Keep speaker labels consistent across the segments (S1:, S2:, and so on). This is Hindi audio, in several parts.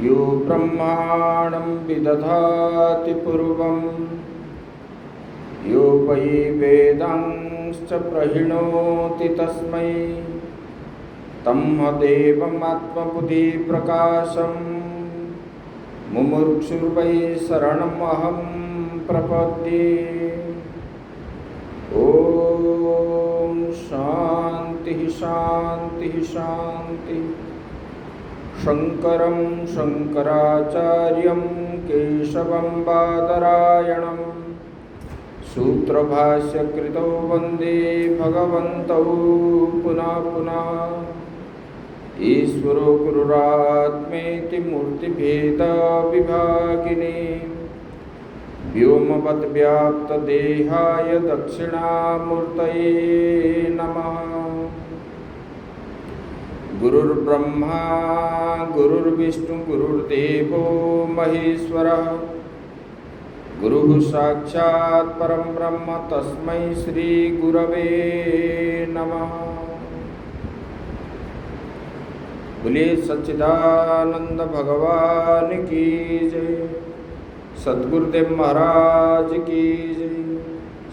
S1: यो ब्रह्माणं विदधाति पूर्वं यो वै वेदांश्च प्रहिणोति तस्मै तन्मदेवमात्मबुद्धिप्रकाशं मुमुक्षुर्वै शरणमहं प्रपद्ये। ॐ शान्तिः शान्तिः शान्तिः। शङ्करं शङ्कराचार्यं केशवं बादरायणं सूत्रभाष्यकृतौ वन्दे भगवन्तौ पुनः पुनः। ईश्वरो गुरुरात्मेति मूर्तिभेदविभागिने व्योमवद्व्याप्तदेहाय दक्षिणामूर्तये नमः। गुरुर्ब्रह्मा गुरुर्विष्णु गुरुर्देवो महेश्वरः गुरुः साक्षात् परं ब्रह्म तस्मै श्री गुरवे नमः। बोलिए सच्चिदानंद भगवान की जय, सद्गुरुदेव महाराज की जय,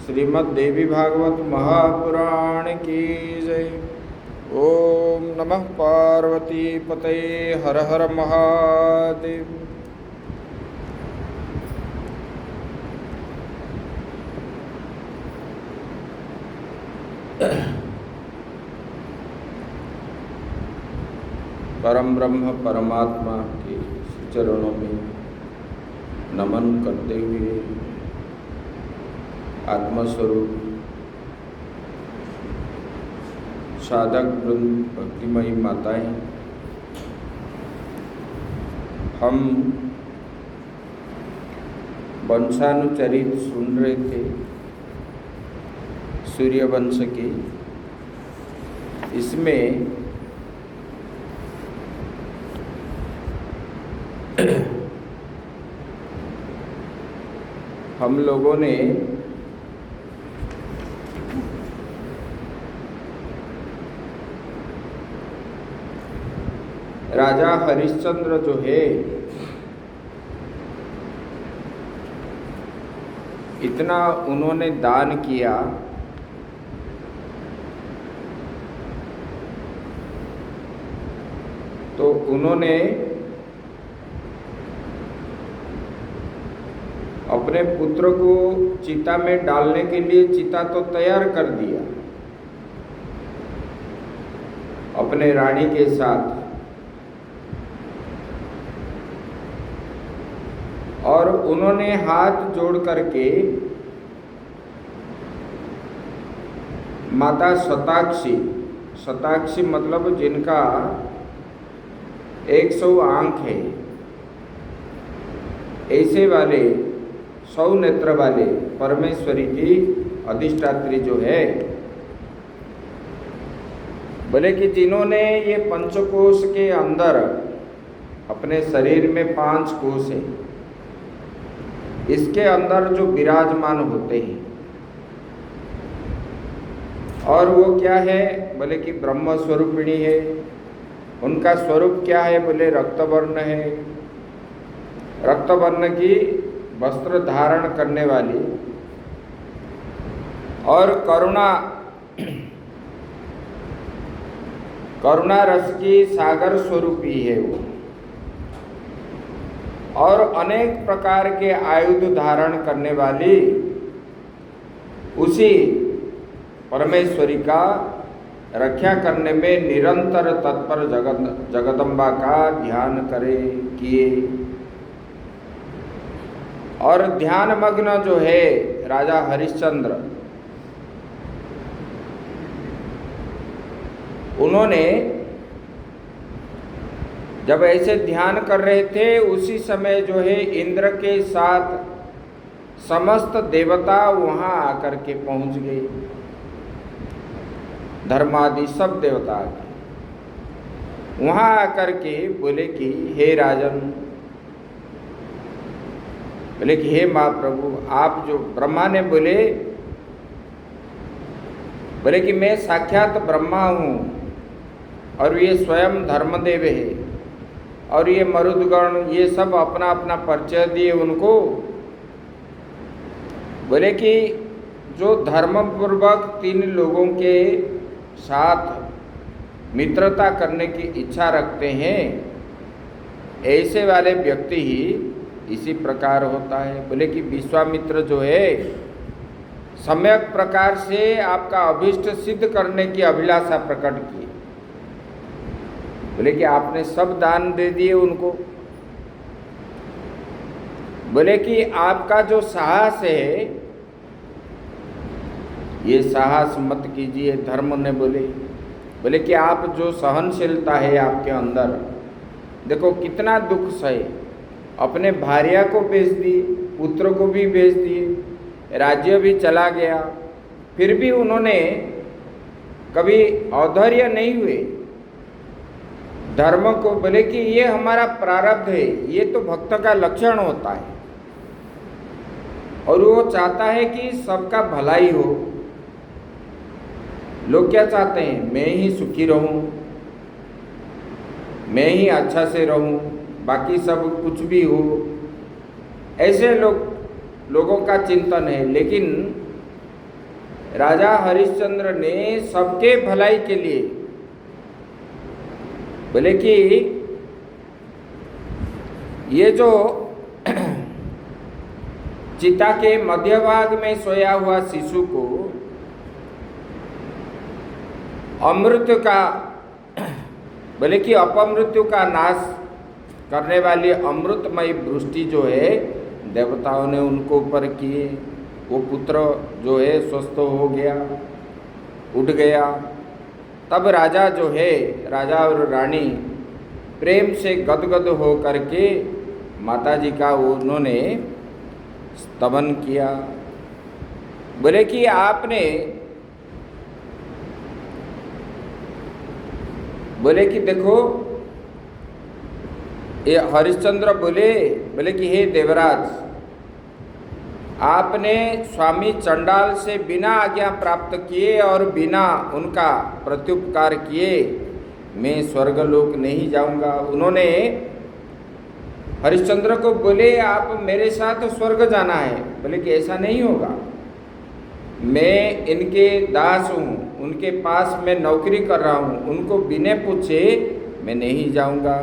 S1: श्रीमद् देवी भागवत महापुराण की जय। ओम नमः पार्वती पतये हर हर महादेव। परम ब्रह्म परमात्मा के चरणों में नमन करते हुए आत्मस्वरूप साधक वृंद भक्तिमयी माताएं, हम वंशानुचरित सुन रहे थे सूर्यवंश की। इसमें हम लोगों ने राजा हरिश्चंद्र जो है, इतना उन्होंने दान किया, तो उन्होंने अपने पुत्र को चिता में डालने के लिए चिता तो तैयार कर दिया अपने रानी के साथ, और उन्होंने हाथ जोड़ करके माता शताक्षी, शताक्षी मतलब जिनका 100 आंख है, ऐसे वाले 100 नेत्र वाले परमेश्वरी की अधिष्ठात्री जो है, बोले कि जिन्होंने ये पंचकोश के अंदर अपने शरीर में 5 कोश है, इसके अंदर जो विराजमान होते हैं, और वो क्या है, बोले कि ब्रह्म स्वरूपिणी है। उनका स्वरूप क्या है, बोले रक्तवर्ण है, रक्तवर्ण की वस्त्र धारण करने वाली, और करुणा रस की सागर स्वरूपी है वो, और अनेक प्रकार के आयुध धारण करने वाली उसी परमेश्वरी का रक्षा करने में निरंतर तत्पर जगदम्बा का ध्यान किए। और ध्यान मग्न जो है राजा हरिश्चंद्र, उन्होंने जब ऐसे ध्यान कर रहे थे, उसी समय जो है इंद्र के साथ समस्त देवता वहां आकर के पहुंच गए। धर्म आदि सब देवता आ गए। वहाँ आकर के बोले कि हे राजन, बोले कि हे महाप्रभु, आप जो ब्रह्मा ने बोले कि मैं साक्षात ब्रह्मा हूँ और ये स्वयं धर्मदेव है, और ये मरुदगण ये सब अपना अपना परिचय दिए उनको। बोले कि जो धर्मपूर्वक 3 लोगों के साथ मित्रता करने की इच्छा रखते हैं, ऐसे वाले व्यक्ति ही इसी प्रकार होता है। बोले कि विश्वामित्र जो है सम्यक प्रकार से आपका अभिष्ट सिद्ध करने की अभिलाषा प्रकट की। बोले कि आपने सब दान दे दिए उनको। बोले कि आपका जो साहस है, ये साहस मत कीजिए, धर्म ने बोले कि आप जो सहनशीलता है आपके अंदर, देखो कितना दुख सहे, अपने भार्या को बेच दी, पुत्र को भी बेच दिए, राज्य भी चला गया, फिर भी उन्होंने कभी औद्धर्य नहीं हुए धर्म को। बोले कि ये हमारा प्रारब्ध है, ये तो भक्त का लक्षण होता है, और वो चाहता है कि सबका भलाई हो। लोग क्या चाहते हैं, मैं ही सुखी रहूं, मैं ही अच्छा से रहूं, बाकी सब कुछ भी हो, ऐसे लोगों का चिंतन है। लेकिन राजा हरिश्चंद्र ने सबके भलाई के लिए, बोले कि ये जो चिता के मध्य भाग में सोया हुआ शिशु को अमृत का, बोले कि अपमृत्यु का नाश करने वाली अमृतमयी वृष्टि जो है देवताओं ने उनको ऊपर किए। वो पुत्र जो है स्वस्थ हो गया, उठ गया। तब राजा जो है, राजा और रानी प्रेम से गदगद हो करके माताजी का उन्होंने स्तवन किया। बोले कि आपने, बोले कि देखो, ये हरिश्चंद्र बोले कि हे देवराज, आपने स्वामी चंडाल से बिना आज्ञा प्राप्त किए और बिना उनका प्रत्युपकार किए मैं स्वर्गलोक नहीं जाऊंगा। उन्होंने हरिश्चंद्र को बोले आप मेरे साथ स्वर्ग जाना है। बोले कि ऐसा नहीं होगा, मैं इनके दास हूँ, उनके पास मैं नौकरी कर रहा हूँ, उनको बिना पूछे मैं नहीं जाऊंगा।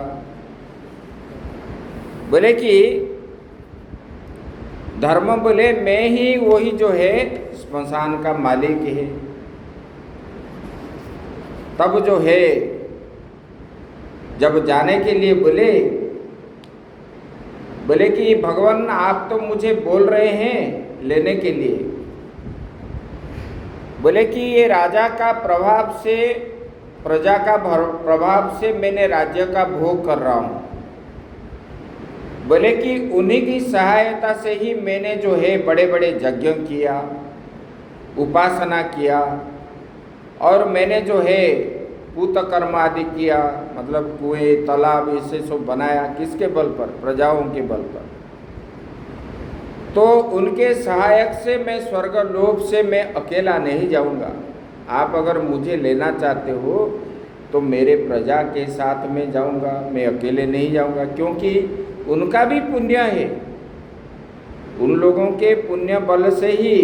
S1: बोले कि धर्म बोले मैं ही वही जो है स्मशान का मालिक है। तब जो है जब जाने के लिए बोले कि भगवान आप तो मुझे बोल रहे हैं लेने के लिए, बोले कि ये राजा का प्रभाव से, प्रजा का प्रभाव से मैंने राज्य का भोग कर रहा हूँ। बोले कि उन्हीं की सहायता से ही मैंने जो है बड़े बड़े यज्ञ किया, उपासना किया, और मैंने जो है पूत कर्म आदि किया, मतलब कुएं तालाब ऐसे सब बनाया। किसके बल पर? प्रजाओं के बल पर। तो उनके सहायक से मैं स्वर्गलोक से मैं अकेला नहीं जाऊंगा। आप अगर मुझे लेना चाहते हो तो मेरे प्रजा के साथ में जाऊंगा, मैं अकेले नहीं जाऊंगा, क्योंकि उनका भी पुण्य है। उन लोगों के पुण्य बल से ही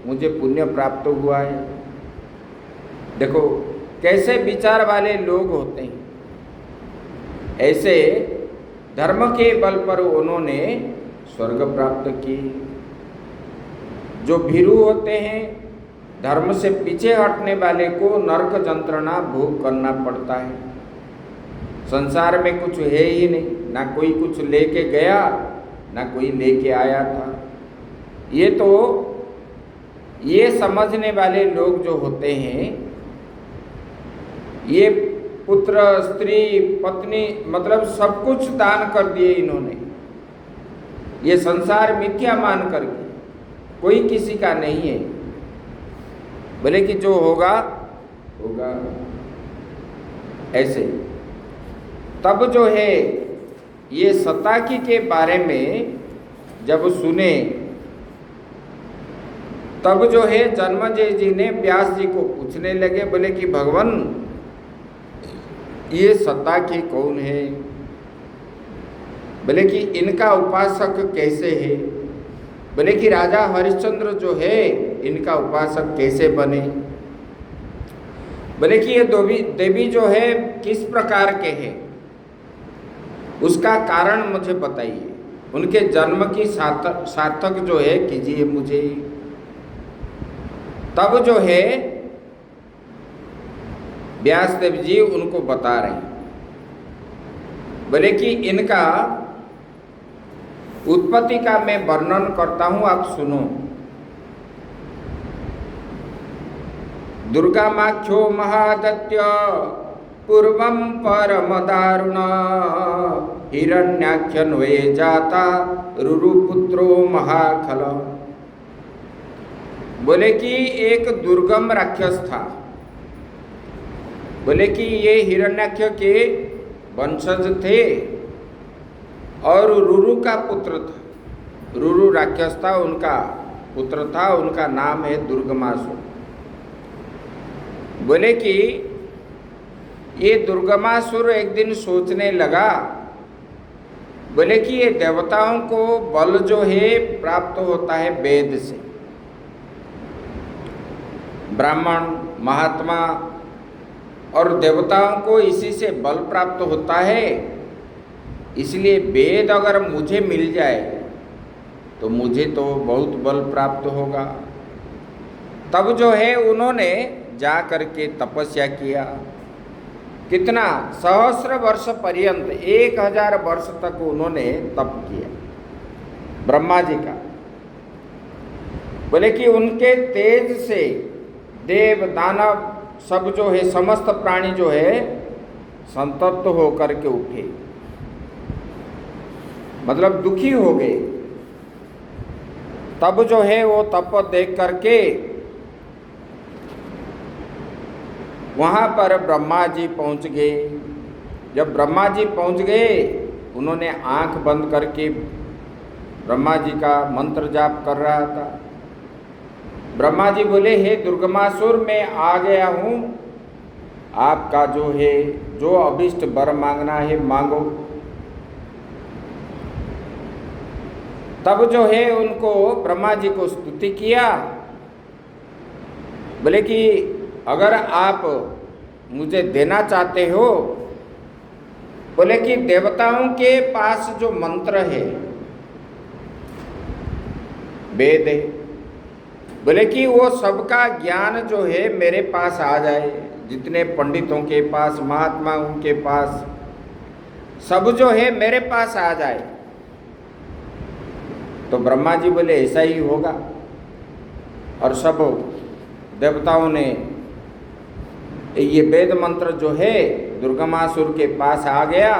S1: मुझे पुण्य प्राप्त हुआ है। देखो कैसे विचार वाले लोग होते हैं। ऐसे धर्म के बल पर उन्होंने स्वर्ग प्राप्त की। जो भीरू होते हैं, धर्म से पीछे हटने वाले को नरक यंत्रणा भोग करना पड़ता है। संसार में कुछ है ही नहीं, ना कोई कुछ लेके गया ना कोई लेके आया था। ये समझने वाले लोग जो होते हैं, ये पुत्र स्त्री पत्नी मतलब सब कुछ दान कर दिए इन्होंने। ये संसार मिथ्या मान करके कोई किसी का नहीं है। बोले कि जो होगा होगा। ऐसे तब जो है ये सताकी के बारे में जब सुने, तब जो है जन्मेजय जी ने व्यास जी को पूछने लगे, बोले कि भगवान ये सताकी कौन है? बोले कि इनका उपासक कैसे है? बोले कि राजा हरिश्चंद्र जो है इनका उपासक कैसे बने? बोले कि ये देवी जो है किस प्रकार के हैं, उसका कारण मुझे बताइए, उनके जन्म की सार्थक जो है कीजिए मुझे। तब जो है व्यासदेव जी उनको बता रहे हैं, बोले कि इनका उत्पत्ति का मैं वर्णन करता हूं, आप सुनो। दुर्गामाख्यो महादत्य पूर्वं परम दारुण हिरण्याख्यन्वये जाता रुरुपुत्रो महाखल। बोले कि एक दुर्गम राक्षस था। बोले कि ये हिरण्याक्ष के वंशज थे और रुरु का पुत्र था। रुरु राक्षस था, उनका पुत्र था, उनका नाम है दुर्गमासुर। बोले कि ये दुर्गमासुर एक दिन सोचने लगा, बोले कि ये देवताओं को बल जो है प्राप्त होता है वेद से। ब्राह्मण महात्मा और देवताओं को इसी से बल प्राप्त होता है, इसलिए वेद अगर मुझे मिल जाए तो मुझे तो बहुत बल प्राप्त होगा। तब जो है उन्होंने जा करके तपस्या किया। कितना? सहस्र वर्ष पर्यंत, 1000 वर्ष तक उन्होंने तप किया ब्रह्मा जी का। बोले कि उनके तेज से देव दानव सब जो है, समस्त प्राणी जो है संतप्त होकर के उठे, मतलब दुखी हो गए। तब जो है वो तप देख करके वहाँ पर ब्रह्मा जी पहुँच गए। जब ब्रह्मा जी पहुँच गए, उन्होंने आंख बंद करके ब्रह्मा जी का मंत्र जाप कर रहा था। ब्रह्मा जी बोले, हे दुर्गमासुर, मैं आ गया हूँ, आपका जो है जो अभिष्ट वर मांगना है मांगो। तब जो है उनको ब्रह्मा जी को स्तुति किया। बोले कि अगर आप मुझे देना चाहते हो, बोले कि देवताओं के पास जो मंत्र है वेद है, बोले कि वो सबका ज्ञान जो है मेरे पास आ जाए, जितने पंडितों के पास, महात्माओं के पास, सब जो है मेरे पास आ जाए। तो ब्रह्मा जी बोले ऐसा ही होगा। और सब देवताओं ने ये वेद मंत्र जो है दुर्गमासुर के पास आ गया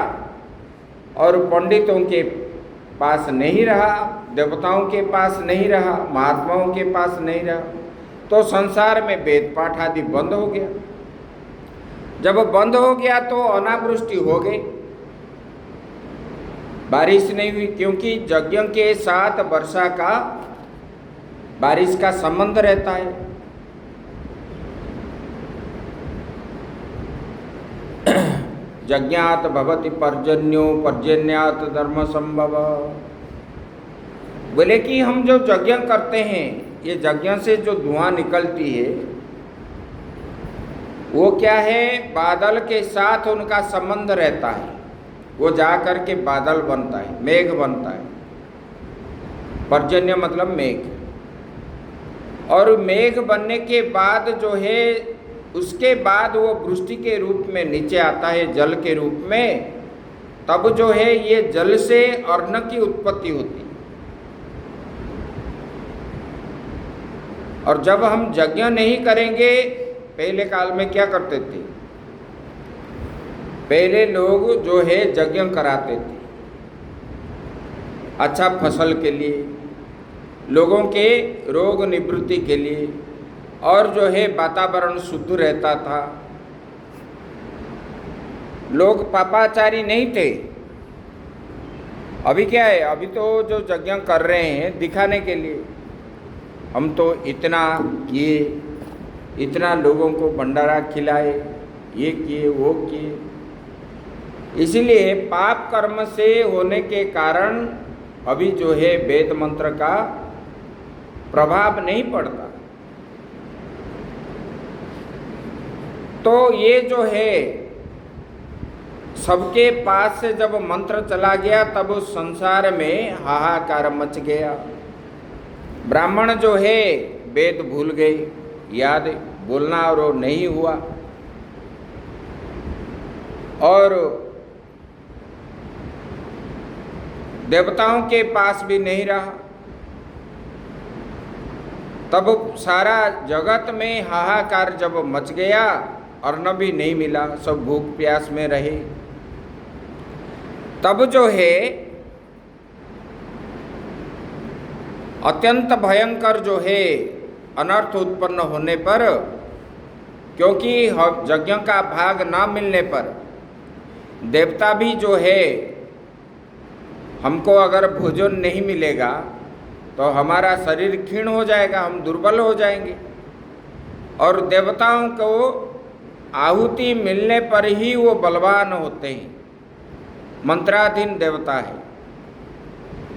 S1: और पंडितों के पास नहीं रहा, देवताओं के पास नहीं रहा, महात्माओं के पास नहीं रहा। तो संसार में वेद पाठ आदि बंद हो गया। जब बंद हो गया तो अनावृष्टि हो गई, बारिश नहीं हुई, क्योंकि यज्ञ के साथ वर्षा का, बारिश का संबंध रहता है। यज्ञात भवति पर्जन्यो पर्जन्यात धर्म संभव। बोले कि हम जो यज्ञ करते हैं, ये यज्ञ से जो धुआं निकलती है वो क्या है, बादल के साथ उनका संबंध रहता है। वो जा कर के बादल बनता है, मेघ बनता है। पर्जन्य मतलब मेघ। और मेघ बनने के बाद जो है, उसके बाद वो वृष्टि के रूप में नीचे आता है, जल के रूप में। तब जो है ये जल से अन्न की उत्पत्ति होती है। और जब हम यज्ञ नहीं करेंगे, पहले काल में क्या करते थे, पहले लोग जो है यज्ञ कराते थे अच्छा फसल के लिए, लोगों के रोग निवृत्ति के लिए, और जो है वातावरण शुद्ध रहता था। लोग पापाचारी नहीं थे। अभी क्या है, अभी तो जो यज्ञ कर रहे हैं दिखाने के लिए, हम तो इतना किए, इतना लोगों को भंडारा खिलाए, ये किए वो किए। इसीलिए पाप कर्म से होने के कारण अभी जो है वेद मंत्र का प्रभाव नहीं पड़ता। तो ये जो है सबके पास से जब मंत्र चला गया तब उस संसार में हाहाकार मच गया। ब्राह्मण जो है वेद भूल गए, याद बोलना और वो नहीं हुआ, और देवताओं के पास भी नहीं रहा। तब सारा जगत में हाहाकार जब मच गया, अन्न भी नहीं मिला, सब भूख प्यास में रहे, तब जो है अत्यंत भयंकर जो है अनर्थ उत्पन्न होने पर, क्योंकि यज्ञ का भाग ना मिलने पर देवता भी जो है, हमको अगर भोजन नहीं मिलेगा तो हमारा शरीर क्षीण हो जाएगा, हम दुर्बल हो जाएंगे। और देवताओं को आहुति मिलने पर ही वो बलवान होते हैं, मंत्राधीन देवता है।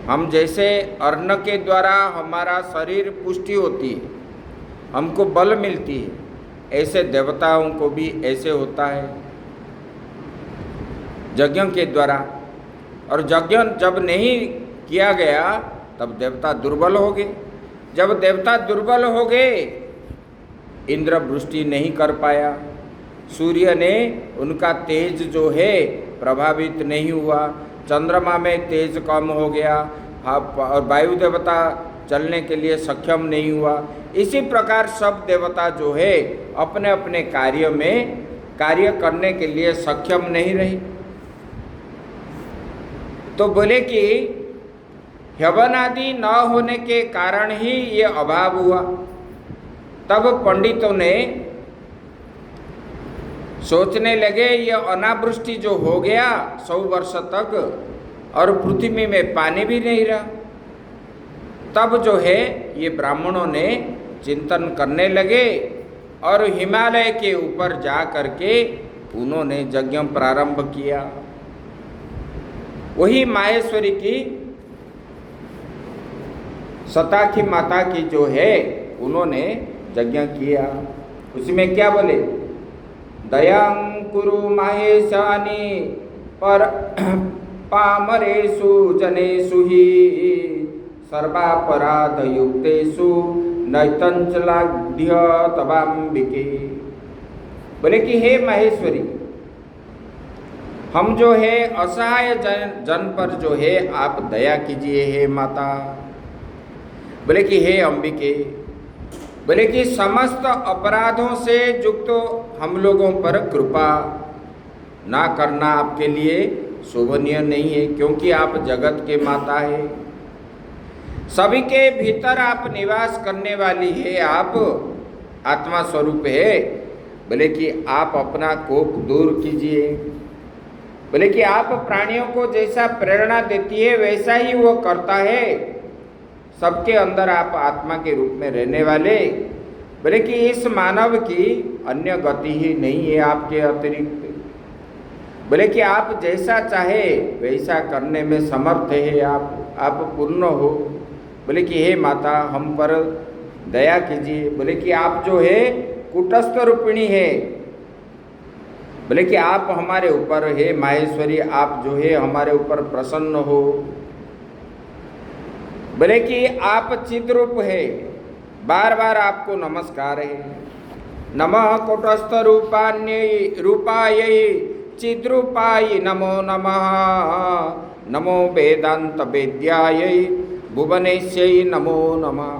S1: हम जैसे अन्न के द्वारा हमारा शरीर पुष्टि होती है, हमको बल मिलती है, ऐसे देवताओं को भी ऐसे होता है यज्ञ के द्वारा। और यज्ञ जब नहीं किया गया तब देवता दुर्बल हो गए। जब देवता दुर्बल हो गए, इंद्र वृष्टि नहीं कर पाया, सूर्य ने उनका तेज जो है प्रभावित नहीं हुआ, चंद्रमा में तेज कम हो गया, और वायु देवता चलने के लिए सक्षम नहीं हुआ। इसी प्रकार सब देवता जो है अपने अपने कार्य में कार्य करने के लिए सक्षम नहीं रहे। तो बोले कि हवन आदि न होने के कारण ही ये अभाव हुआ। तब पंडितों ने सोचने लगे, ये अनावृष्टि जो हो गया 100 वर्ष तक, और पृथ्वी में पानी भी नहीं रहा, तब जो है ये ब्राह्मणों ने चिंतन करने लगे और हिमालय के ऊपर जा करके उन्होंने यज्ञ प्रारंभ किया। वही माहेश्वरी की सताखी माता की जो है उन्होंने यज्ञ किया। उसमें क्या बोले, दयां कुरु माहेशानी पर पामरेषु जनेषु हि सर्वापराध युक्तेषु नैतंचलाढ्य तवाम्बिके। बोले कि हे माहेश्वरी, हम जो है असहाय जन पर जो है आप दया कीजिए हे माता। बोले कि हे अंबिके, बोले कि समस्त अपराधों से युक्त हम लोगों पर कृपा ना करना आपके लिए शोभनीय नहीं है, क्योंकि आप जगत के माता है, सभी के भीतर आप निवास करने वाली है, आप आत्मा स्वरूप है। बोले कि आप अपना कोप दूर कीजिए। बोले कि आप प्राणियों को जैसा प्रेरणा देती है वैसा ही वो करता है, सबके अंदर आप आत्मा के रूप में रहने वाले। बोले कि इस मानव की अन्य गति ही नहीं है आपके अतिरिक्त। बोले कि आप जैसा चाहे वैसा करने में समर्थ है, आप पूर्ण हो। बोले कि हे माता, हम पर दया कीजिए। बोले कि आप जो है कुटस्थ रूपिणी है। बोले कि आप हमारे ऊपर हे माहेश्वरी, आप जो है हमारे ऊपर प्रसन्न हो। बोले कि आप चिद्रूप है, बार बार आपको नमस्कार है। नमः कुटस्थ रूपायै चिद्रूपाय नमो नमः, नमो वेदांत वेद्यायै भुवनेश्यै नमो नमः।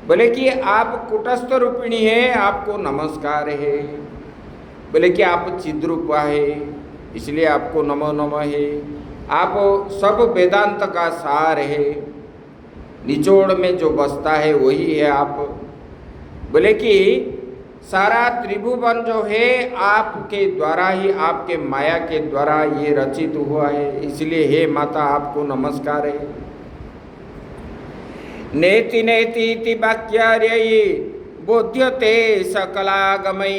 S1: बोले कि आप कुटस्थ रूपिणी है, आपको नमस्कार है। बोले कि आप चिद्रूपा है, इसलिए आपको नमो नमः है। आप सब वेदांत का सार है, निचोड़ में जो बसता है वही है आप। बोले कि सारा त्रिभुवन जो है आपके द्वारा ही, आपके माया के द्वारा ये रचित हुआ है, इसलिए हे माता आपको नमस्कार है। नेति नेति वाक्यार्यै बोध्यते सकलागमये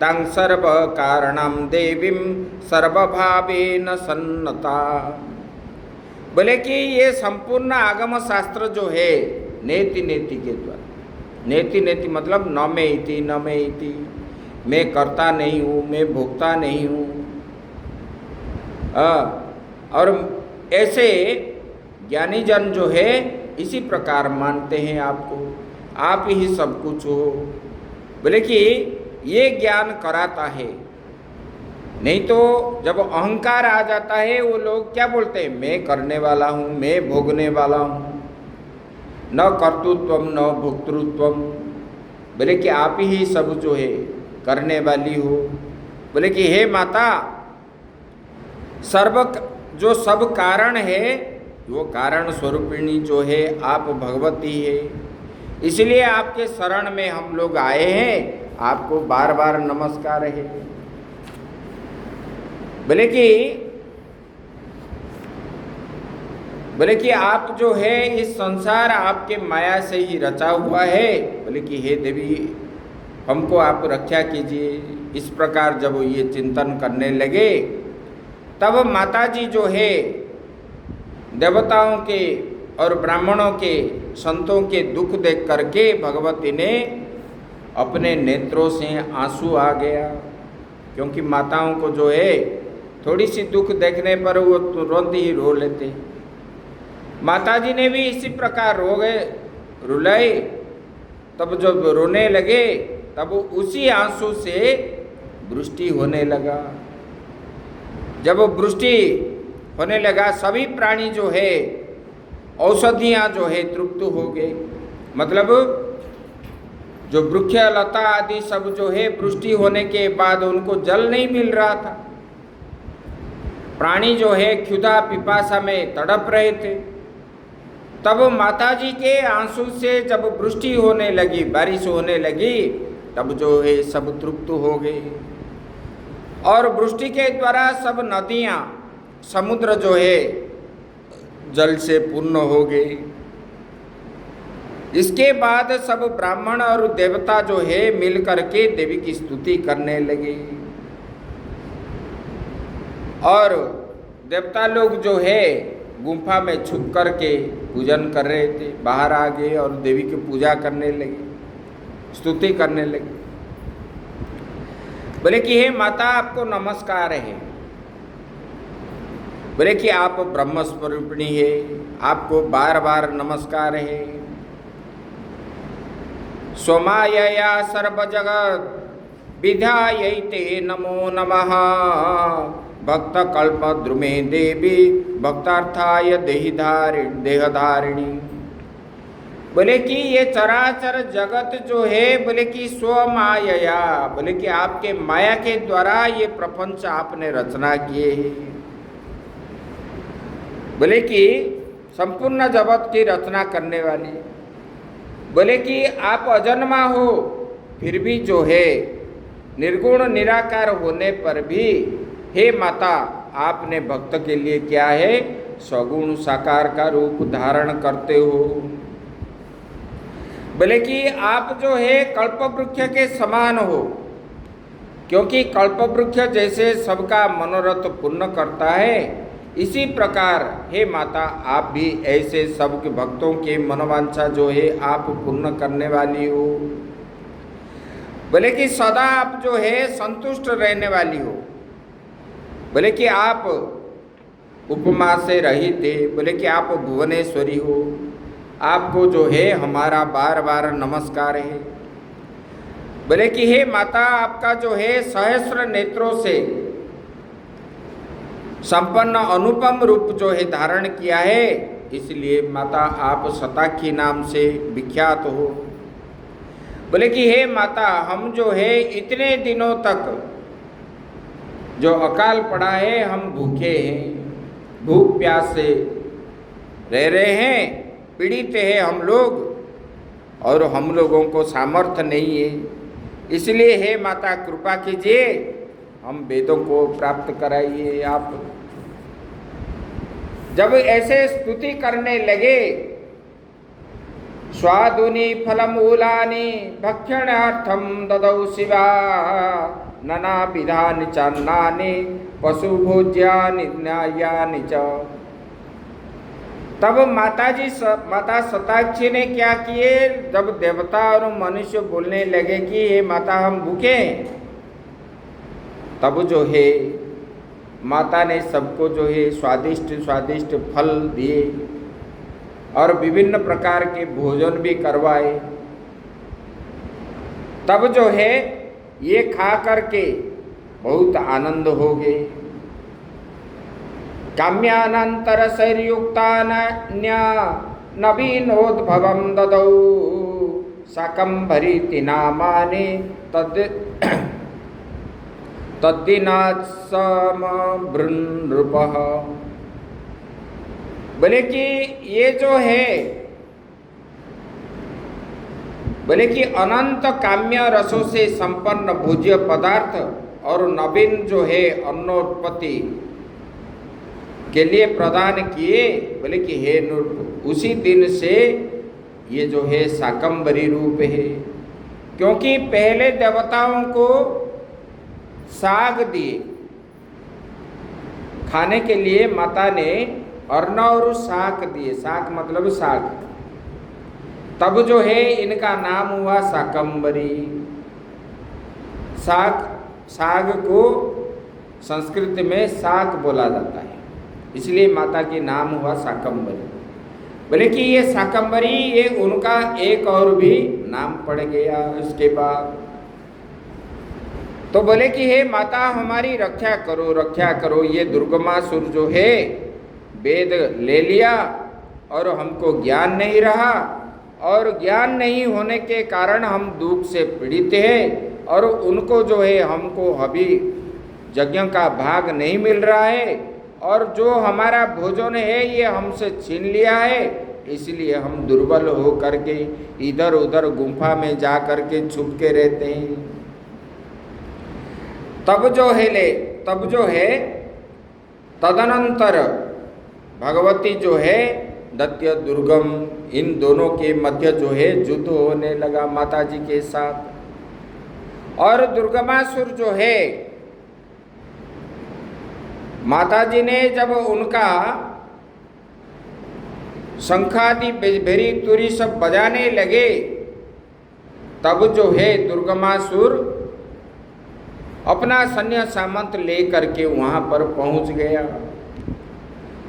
S1: तं सर्व कारणं देवीं सर्वभावेन सन्नता। बोले कि ये संपूर्ण आगम शास्त्र जो है नेति नेति के द्वारा, नेति नेति मतलब न में इति, न में इति, मैं करता नहीं हूँ, मैं भोगता नहीं हूँ, और ऐसे ज्ञानी जन जो है इसी प्रकार मानते हैं आपको, आप ही सब कुछ हो। बोले कि ये ज्ञान कराता है, नहीं तो जब अहंकार आ जाता है वो लोग क्या बोलते हैं, मैं करने वाला हूँ, मैं भोगने वाला हूँ, न कर्तृत्वम न भोक्तृत्वम। बोले कि आप ही सब जो है करने वाली हो। बोले कि हे माता सर्व जो सब कारण है वो कारण स्वरूपिणी जो है आप भगवती है, इसलिए आपके शरण में हम लोग आए हैं, आपको बार बार नमस्कार है। बोले कि आप जो है इस संसार आपके माया से ही रचा हुआ है। बोले कि हे देवी हमको आप रक्षा कीजिए। इस प्रकार जब ये चिंतन करने लगे तब माताजी जो है देवताओं के और ब्राह्मणों के संतों के दुख देख करके भगवती ने अपने नेत्रों से आंसू आ गया, क्योंकि माताओं को जो है थोड़ी सी दुख देखने पर वो तुरंत ही रो लेते। माताजी ने भी इसी प्रकार रुलाई। तब जब रोने लगे तब उसी आंसू से वृष्टि होने लगा। जब वृष्टि होने लगा सभी प्राणी जो है औषधियाँ जो है तृप्त हो गए, मतलब जो वृक्ष लता आदि सब जो है वृष्टि होने के बाद उनको जल नहीं मिल रहा था, प्राणी जो है क्षुधा पिपासा में तड़प रहे थे। तब माताजी के आंसू से जब वृष्टि होने लगी, बारिश होने लगी, तब जो है सब तृप्त हो गए और वृष्टि के द्वारा सब नदियाँ समुद्र जो है जल से पूर्ण हो गए। इसके बाद सब ब्राह्मण और देवता जो है मिल करके देवी की स्तुति करने लगे और देवता लोग जो है गुफा में छुप करके पूजन कर रहे थे, बाहर आ गए और देवी की पूजा करने लगे, स्तुति करने लगे। बोले कि हे माता आपको नमस्कार है। बोले कि आप ब्रह्म स्वरूपिणी है, आपको बार बार नमस्कार है। सोमायया सर्व जगत विधायैते नमो नमः भक्त कल्प द्रुमे देवी भक्तार्थाय देहधारिणी। बोले कि ये चराचर जगत जो है बोले कि स्वमायया, बोले कि आपके माया के द्वारा ये प्रपंच आपने रचना किए है। बोले कि संपूर्ण जगत की रचना करने वाली। बोले कि आप अजन्मा हो फिर भी जो है निर्गुण निराकार होने पर भी हे माता आपने भक्त के लिए क्या है सगुण साकार का रूप धारण करते हो। बोले कि आप जो है कल्प वृक्ष के समान हो, क्योंकि कल्प वृक्ष जैसे सबका मनोरथ पूर्ण करता है, इसी प्रकार हे माता आप भी ऐसे सबके भक्तों के मनोवांछा जो है आप पूर्ण करने वाली हो। बोले कि सदा आप जो है संतुष्ट रहने वाली हो। बोले कि आप उपमा से रहित थे। बोले कि आप भुवनेश्वरी हो, आपको जो है हमारा बार बार नमस्कार है। बोले कि हे माता आपका जो है सहस्र नेत्रों से संपन्न अनुपम रूप जो है धारण किया है, इसलिए माता आप शताक्षी नाम से विख्यात हो। बोले कि हे माता हम जो है इतने दिनों तक जो अकाल पड़ा है, हम भूखे हैं, भूख प्यास से रह रहे हैं, पीड़ित हैं हम लोग, और हम लोगों को सामर्थ्य नहीं है, इसलिए हे माता कृपा कीजिए, हम वेदों को प्राप्त कराइए आप। जब ऐसे स्तुति करने लगे, स्वादुनि फलमूलानि भक्षणार्थं ददौ शिवा नानाविधानि चान्नानि पशुभोज्यानि न्यायानि च। तब माता शताक्षी ने क्या किए, जब देवता और मनुष्य बोलने लगे कि हे माता हम भूखे हैं, तब जो है माता ने सबको जो है स्वादिष्ट स्वादिष्ट फल दिए और विभिन्न प्रकार के भोजन भी करवाए। तब जो है ये खा करके बहुत आनंद हो गए। काम्यानंतर शैर्युक्तान्य नवीनोद्भवं ददौ शाकंभरीति नामानि तद्दिनात्समभृन्नृपः। बोले कि ये जो है, बोले कि अनंत काम्य रसों से संपन्न भोज्य पदार्थ और नवीन जो है अन्नोत्पत्ति के लिए प्रदान किए। बोले कि हे नृप, उसी दिन से ये जो है शाकंभरी रूप है, क्योंकि पहले देवताओं को साग दिए खाने के लिए, माता ने अर्ण और शाक दिए, शाक मतलब साग, तब जो है इनका नाम हुआ शाकंभरी। साग को संस्कृत में शाक बोला जाता है, इसलिए माता के नाम हुआ शाकंभरी। बोले कि ये शाकंभरी, ये उनका एक और भी नाम पड़ गया उसके बाद। तो बोले कि हे माता हमारी रक्षा करो, रक्षा करो। ये दुर्गमासुर जो है वेद ले लिया और हमको ज्ञान नहीं रहा, और ज्ञान नहीं होने के कारण हम दुख से पीड़ित हैं, और उनको जो है हमको अभी यज्ञ का भाग नहीं मिल रहा है, और जो हमारा भोजन है ये हमसे छीन लिया है, इसलिए हम दुर्बल हो करके इधर उधर गुफा में जा करके छुप के रहते हैं। तब जो है तदनंतर भगवती जो है दैत्य दुर्गम, इन दोनों के मध्य जो है युद्ध होने लगा माता जी के साथ। और दुर्गमासुर जो है, माता जी ने जब उनका शंखादि भेरी तुरी सब बजाने लगे, तब जो है दुर्गमासुर अपना सैन्य सामंत लेकर के वहां पर पहुंच गया,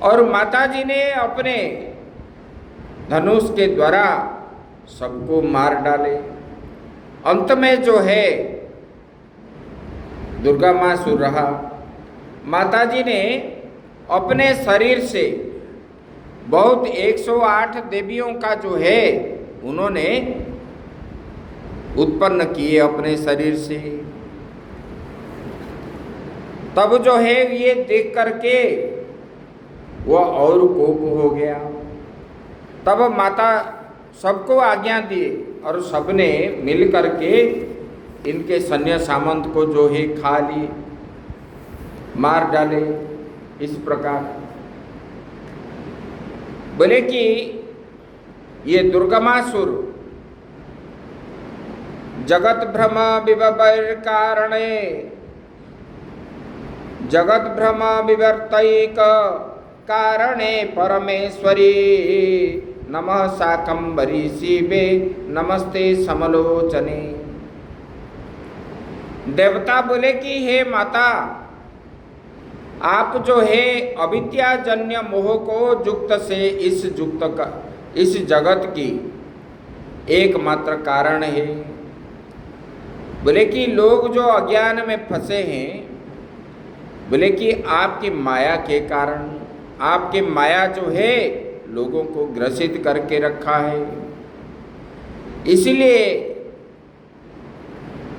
S1: और माता जी ने अपने धनुष के द्वारा सबको मार डाले। अंत में जो है दुर्गमासुर रहा। माता जी ने अपने शरीर से बहुत 108 देवियों का जो है उन्होंने उत्पन्न किए अपने शरीर से। तब जो है ये देख करके वह और कोप हो गया। तब माता सबको आज्ञा दी और सबने मिल करके इनके सैन्य सामंत को जो है खा लिए, मार डाले। इस प्रकार बोले कि ये दुर्गमासुर जगत भ्रम विवर कारणे जगत भ्रम विवर्तैक कारणे परमेश्वरी नमः शाकंभरी शिवे नमस्ते समलोचने। देवता बोले कि हे माता, आप जो है अविद्याजन्य मोह को युक्त से इस जगत की एकमात्र कारण है। बोले कि लोग जो अज्ञान में फंसे हैं, बोले कि आपकी माया के कारण, आपकी माया जो है लोगों को ग्रसित करके रखा है, इसलिए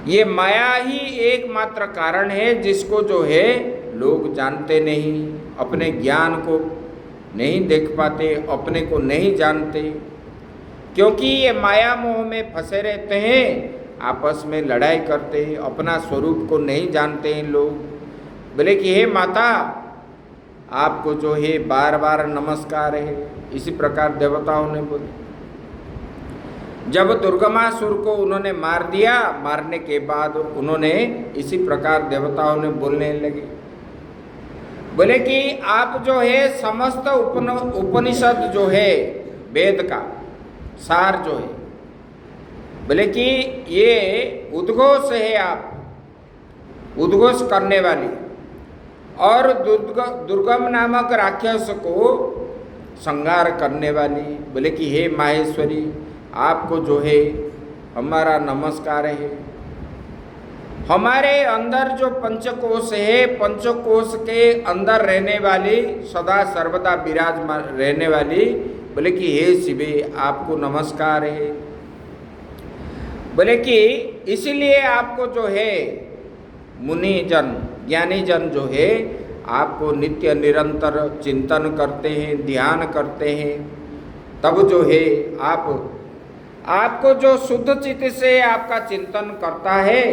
S1: ये माया ही एकमात्र कारण है जिसको जो है लोग जानते नहीं, अपने ज्ञान को नहीं देख पाते, अपने को नहीं जानते। क्योंकि ये माया मोह में फंसे रहते हैं, आपस में लड़ाई करते हैं, अपना स्वरूप को नहीं जानते हैं लोग। बोले कि हे माता, आपको जो है बार बार नमस्कार है। इसी प्रकार देवताओं ने बोले। जब दुर्गमासुर को उन्होंने मार दिया, मारने के बाद उन्होंने इसी प्रकार देवताओं ने बोलने लगे। बोले कि आप जो है समस्त उपनिषद जो है वेद का सार जो है, बोले कि ये उद्घोष है, आप उद्घोष करने वाली, और दुर्गम नामक राक्षस को संहार करने वाली। बोले कि हे माहेश्वरी, आपको जो है हमारा नमस्कार है। हमारे अंदर जो पंचकोश है, पंचकोश के अंदर रहने वाली, सदा सर्वदा विराजमान रहने वाली, बोले कि हे शिवे, आपको नमस्कार है। बोले कि इसीलिए आपको जो है मुनि जन, ज्ञानी जन जो है आपको नित्य निरंतर चिंतन करते हैं, ध्यान करते हैं। तब जो है आपको जो शुद्ध चित्त से आपका चिंतन करता है,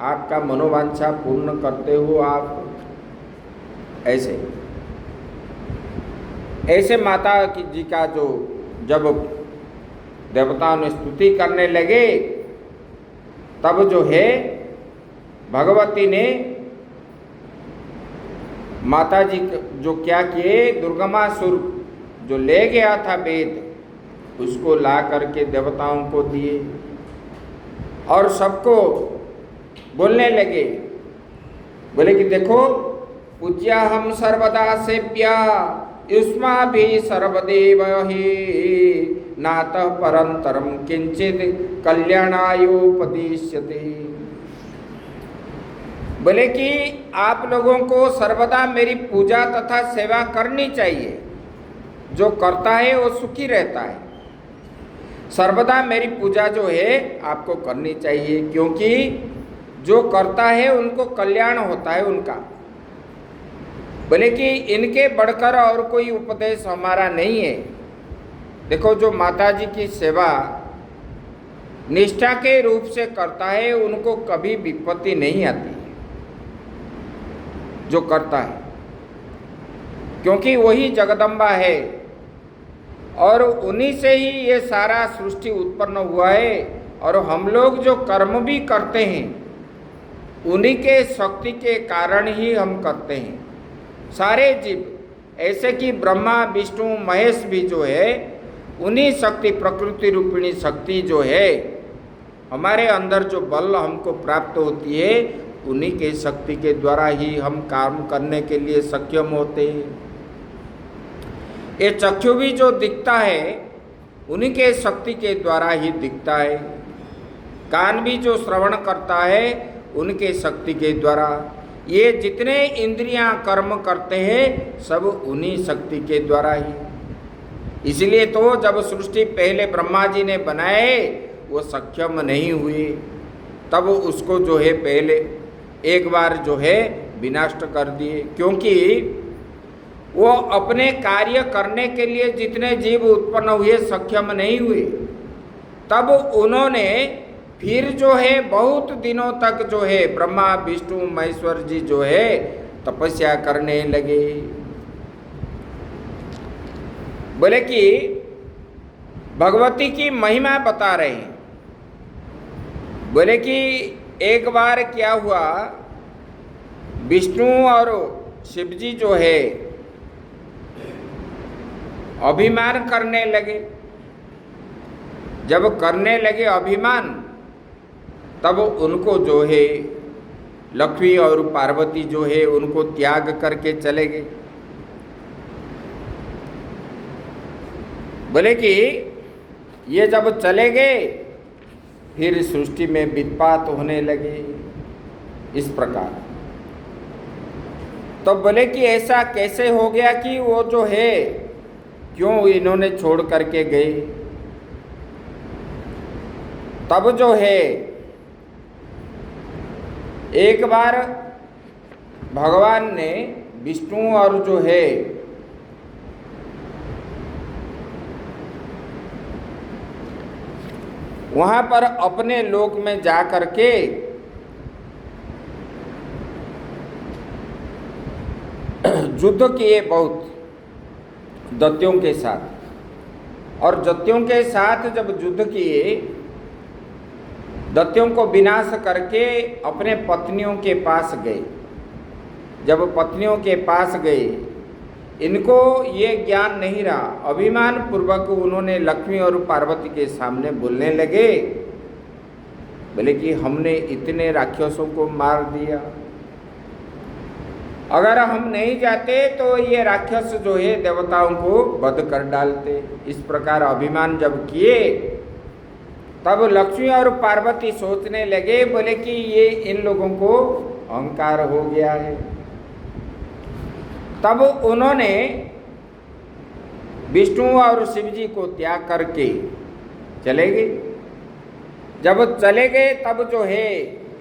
S1: आपका मनोवांछा पूर्ण करते हो आप। ऐसे माता जी का जो जब देवताओं ने स्तुति करने लगे, तब जो है भगवती ने माता जी जो क्या किए, दुर्गमासुर जो ले गया था वेद, उसको ला करके देवताओं को दिए और सबको बोलने लगे। बोले कि देखो, पूज्या हम सर्वदा सेव्या युष्मा भी सर्वदेव ही नातः परंतरम किंचित कल्याणायोपदिश्यते। बोले कि आप लोगों को सर्वदा मेरी पूजा तथा सेवा करनी चाहिए। जो करता है वो सुखी रहता है। सर्वदा मेरी पूजा जो है आपको करनी चाहिए, क्योंकि जो करता है उनको कल्याण होता है उनका। बोले कि इनके बढ़कर और कोई उपदेश हमारा नहीं है। देखो, जो माता जी की सेवा निष्ठा के रूप से करता है, उनको कभी विपत्ति नहीं आती है जो करता है, क्योंकि वही जगदम्बा है और उन्हीं से ही ये सारा सृष्टि उत्पन्न हुआ है। और हम लोग जो कर्म भी करते हैं, उन्हीं के शक्ति के कारण ही हम करते हैं। सारे जीव, ऐसे कि ब्रह्मा विष्णु महेश भी जो है, उन्हीं शक्ति, प्रकृति रूपिणी शक्ति जो है, हमारे अंदर जो बल हमको प्राप्त होती है, उन्हीं के शक्ति के द्वारा ही हम काम करने के लिए सक्षम होते हैं। ये चक्षु भी जो दिखता है, उन्हीं के शक्ति के द्वारा ही दिखता है। कान भी जो श्रवण करता है, उनके शक्ति के द्वारा। ये जितने इंद्रियां कर्म करते हैं, सब उन्हीं शक्ति के द्वारा ही। इसलिए तो जब सृष्टि पहले ब्रह्मा जी ने बनाए, वो सक्षम नहीं हुए, तब उसको जो है पहले एक बार जो है विनष्ट कर दिए। क्योंकि वो अपने कार्य करने के लिए जितने जीव उत्पन्न हुए, सक्षम नहीं हुए। तब उन्होंने फिर जो है बहुत दिनों तक जो है ब्रह्मा विष्णु महेश्वर जी जो है तपस्या करने लगे। बोले कि भगवती की महिमा बता रहे हैं। बोले कि एक बार क्या हुआ, विष्णु और शिव जी जो है अभिमान करने लगे। जब करने लगे अभिमान, तब उनको जो है लक्ष्मी और पार्वती जो है उनको त्याग करके चले गए। बोले कि ये जब चले गए, फिर सृष्टि में वित्पात होने लगे इस प्रकार। तो बोले कि ऐसा कैसे हो गया कि वो जो है क्यों इन्होंने छोड़ करके गए। तब जो है एक बार भगवान ने विष्णु और जो है वहाँ पर अपने लोक में जा कर के युद्ध किए बहुत दैत्यों के साथ, और दैत्यों के साथ जब युद्ध किए, दैत्यों को विनाश करके अपने पत्नियों के पास गए। जब पत्नियों के पास गए, इनको ये ज्ञान नहीं रहा, अभिमान पूर्वक उन्होंने लक्ष्मी और पार्वती के सामने बोलने लगे, बोले कि हमने इतने राक्षसों को मार दिया, अगर हम नहीं जाते तो ये राक्षस जो है देवताओं को वध कर डालते। इस प्रकार अभिमान जब किए, तब लक्ष्मी और पार्वती सोचने लगे, बोले कि ये इन लोगों को अहंकार हो गया है। तब उन्होंने विष्णु और शिव जी को त्याग करके चले गए। जब चले गए तब जो है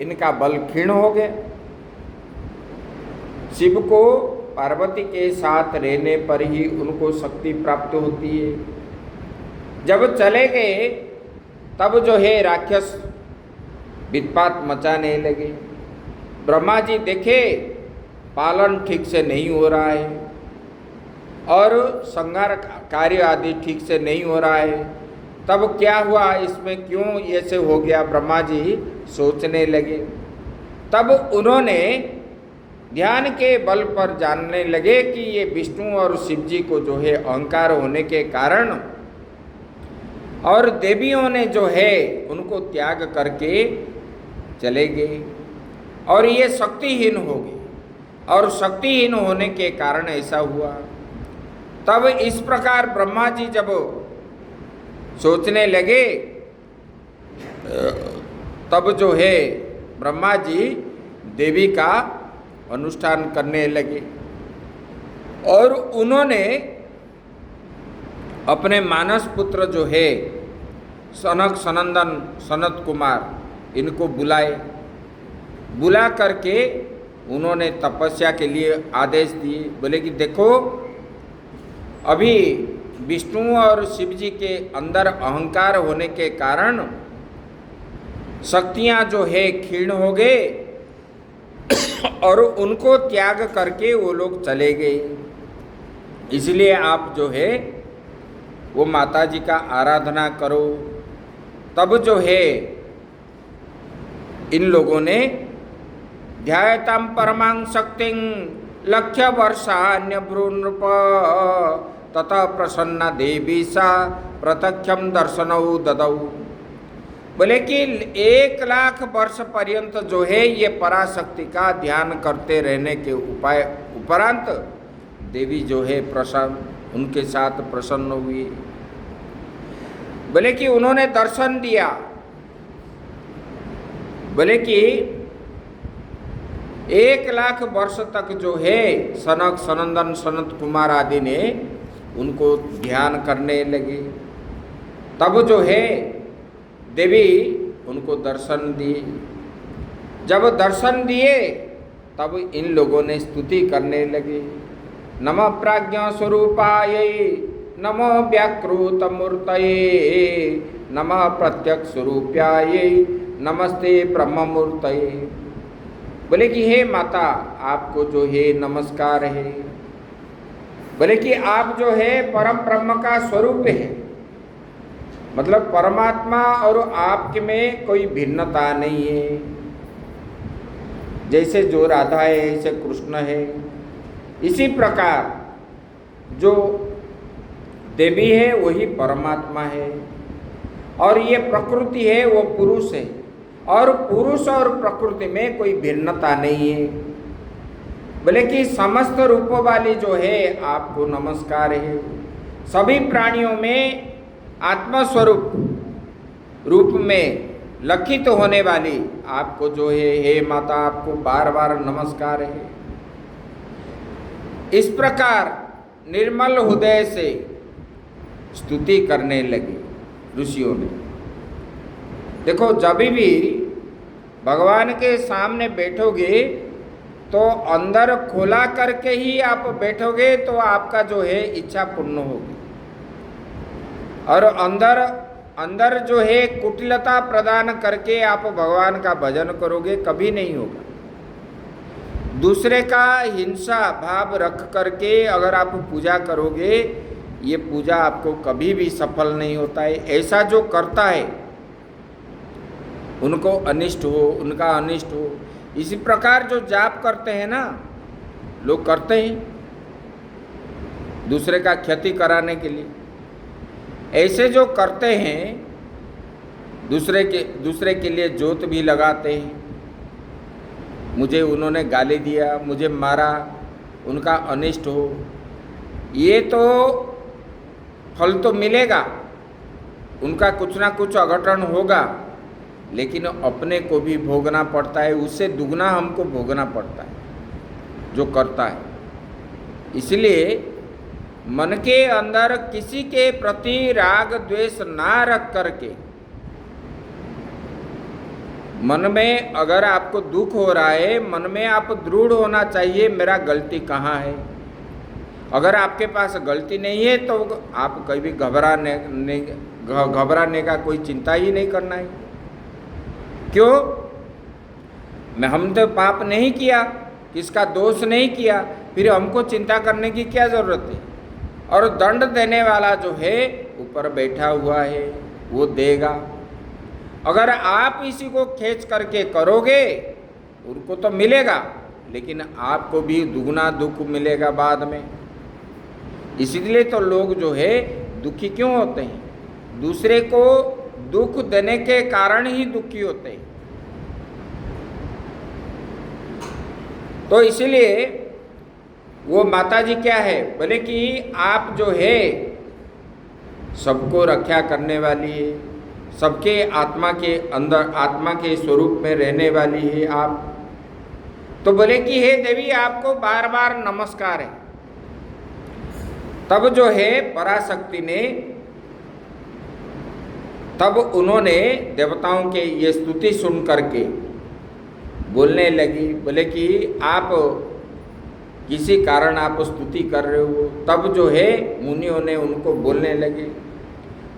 S1: इनका बल क्षीण हो गया। शिव को पार्वती के साथ रहने पर ही उनको शक्ति प्राप्त होती है। जब चले गए तब जो है राक्षस वित्पात मचाने लगे। ब्रह्मा जी देखे पालन ठीक से नहीं हो रहा है और संहार कार्य आदि ठीक से नहीं हो रहा है, तब क्या हुआ, इसमें क्यों ऐसे हो गया, ब्रह्मा जी सोचने लगे। तब उन्होंने ध्यान के बल पर जानने लगे कि ये विष्णु और शिव जी को जो है अहंकार होने के कारण और देवियों ने जो है उनको त्याग करके चले गए और ये शक्तिहीन हो गए, और शक्तिहीन होने के कारण ऐसा हुआ। तब इस प्रकार ब्रह्मा जी जब सोचने लगे, तब जो है ब्रह्मा जी देवी का अनुष्ठान करने लगे और उन्होंने अपने मानस पुत्र जो है सनक सनंदन सनत कुमार इनको बुला करके उन्होंने तपस्या के लिए आदेश दिए। बोले कि देखो, अभी विष्णु और शिव जी के अंदर अहंकार होने के कारण शक्तियां जो है क्षीण हो गए और उनको त्याग करके वो लोग चले गए। इसलिए आप जो है वो माता जी का आराधना करो। तब जो है इन लोगों ने ध्यायताम परमां शक्तिं लक्ष्य वर्षान्य भ्रूनृप तथा प्रसन्ना देवी सा प्रत्यक्षम दर्शनौ ददौ। बोले कि 1 लाख वर्ष पर्यंत जो है ये पराशक्ति का ध्यान करते रहने के उपाय उपरांत देवी जो है प्रसन्न उनके साथ प्रसन्न हुई। बोले कि उन्होंने दर्शन दिया। बोले कि 1 लाख वर्ष तक जो है सनक सनंदन सनत कुमार आदि ने उनको ध्यान करने लगे। तब जो है देवी उनको दर्शन दिए। जब दर्शन दिए तब इन लोगों ने स्तुति करने लगे। नमः प्राज्ञा स्वरूपायै नमो व्याकृत मूर्तये नमः प्रत्यक्ष स्वरूपायै नमस्ते ब्रह्म मूर्तये। बोले कि हे माता, आपको जो है नमस्कार है। बोले कि आप जो है परम ब्रह्म का स्वरूप है, मतलब परमात्मा और आपके में कोई भिन्नता नहीं है। जैसे जो राधा है ऐसे कृष्ण है, इसी प्रकार जो देवी है वही परमात्मा है, और ये प्रकृति है वो पुरुष है, और पुरुष और प्रकृति में कोई भिन्नता नहीं है। बोले कि समस्त रूप वाली जो है आपको नमस्कार है। सभी प्राणियों में आत्मस्वरूप रूप में लक्षित होने वाली आपको जो है हे माता, आपको बार बार नमस्कार है। इस प्रकार निर्मल हृदय से स्तुति करने लगे ऋषियों ने। देखो, जब भी भगवान के सामने बैठोगे तो अंदर खोला करके ही आप बैठोगे तो आपका जो है इच्छा पूर्ण होगी, और अंदर अंदर जो है कुटिलता प्रदान करके आप भगवान का भजन करोगे, कभी नहीं होगा। दूसरे का हिंसा भाव रख करके अगर आप पूजा करोगे, ये पूजा आपको कभी भी सफल नहीं होता है। ऐसा जो करता है उनको अनिष्ट हो, उनका अनिष्ट हो। इसी प्रकार जो जाप करते हैं ना, लोग करते हैं दूसरे का क्षति कराने के लिए। ऐसे जो करते हैं, दूसरे के लिए जोत भी लगाते हैं, मुझे उन्होंने गाली दिया, मुझे मारा, उनका अनिष्ट हो, ये तो फल तो मिलेगा, उनका कुछ ना कुछ अघटन होगा, लेकिन अपने को भी भोगना पड़ता है, उससे दुगना हमको भोगना पड़ता है जो करता है। इसलिए मन के अंदर किसी के प्रति राग द्वेष ना रख करके, मन में अगर आपको दुख हो रहा है, मन में आप दृढ़ होना चाहिए मेरा गलती कहाँ है। अगर आपके पास गलती नहीं है तो आप कभी घबराने का कोई चिंता ही नहीं करना है। क्यों? हम तो पाप नहीं किया, किसका दोष नहीं किया, फिर हमको चिंता करने की क्या जरूरत है। और दंड देने वाला जो है ऊपर बैठा हुआ है, वो देगा। अगर आप इसी को खींच करके करोगे, उनको तो मिलेगा, लेकिन आपको भी दुगना दुख मिलेगा बाद में। इसलिए तो लोग जो है दुखी क्यों होते हैं? दूसरे को दुख देने के कारण ही दुखी होते हैं। तो इसलिए वो माता जी क्या है, बोले कि आप जो है सबको रक्षा करने वाली है, सबके आत्मा के अंदर, आत्मा के स्वरूप में रहने वाली है आप। तो बोले कि हे देवी, आपको बार बार नमस्कार है। तब जो है पराशक्ति ने, तब उन्होंने देवताओं के ये स्तुति सुन करके बोलने लगी, बोले कि आप किसी कारण आप स्तुति कर रहे हो। तब जो है मुनियों ने उनको बोलने लगे,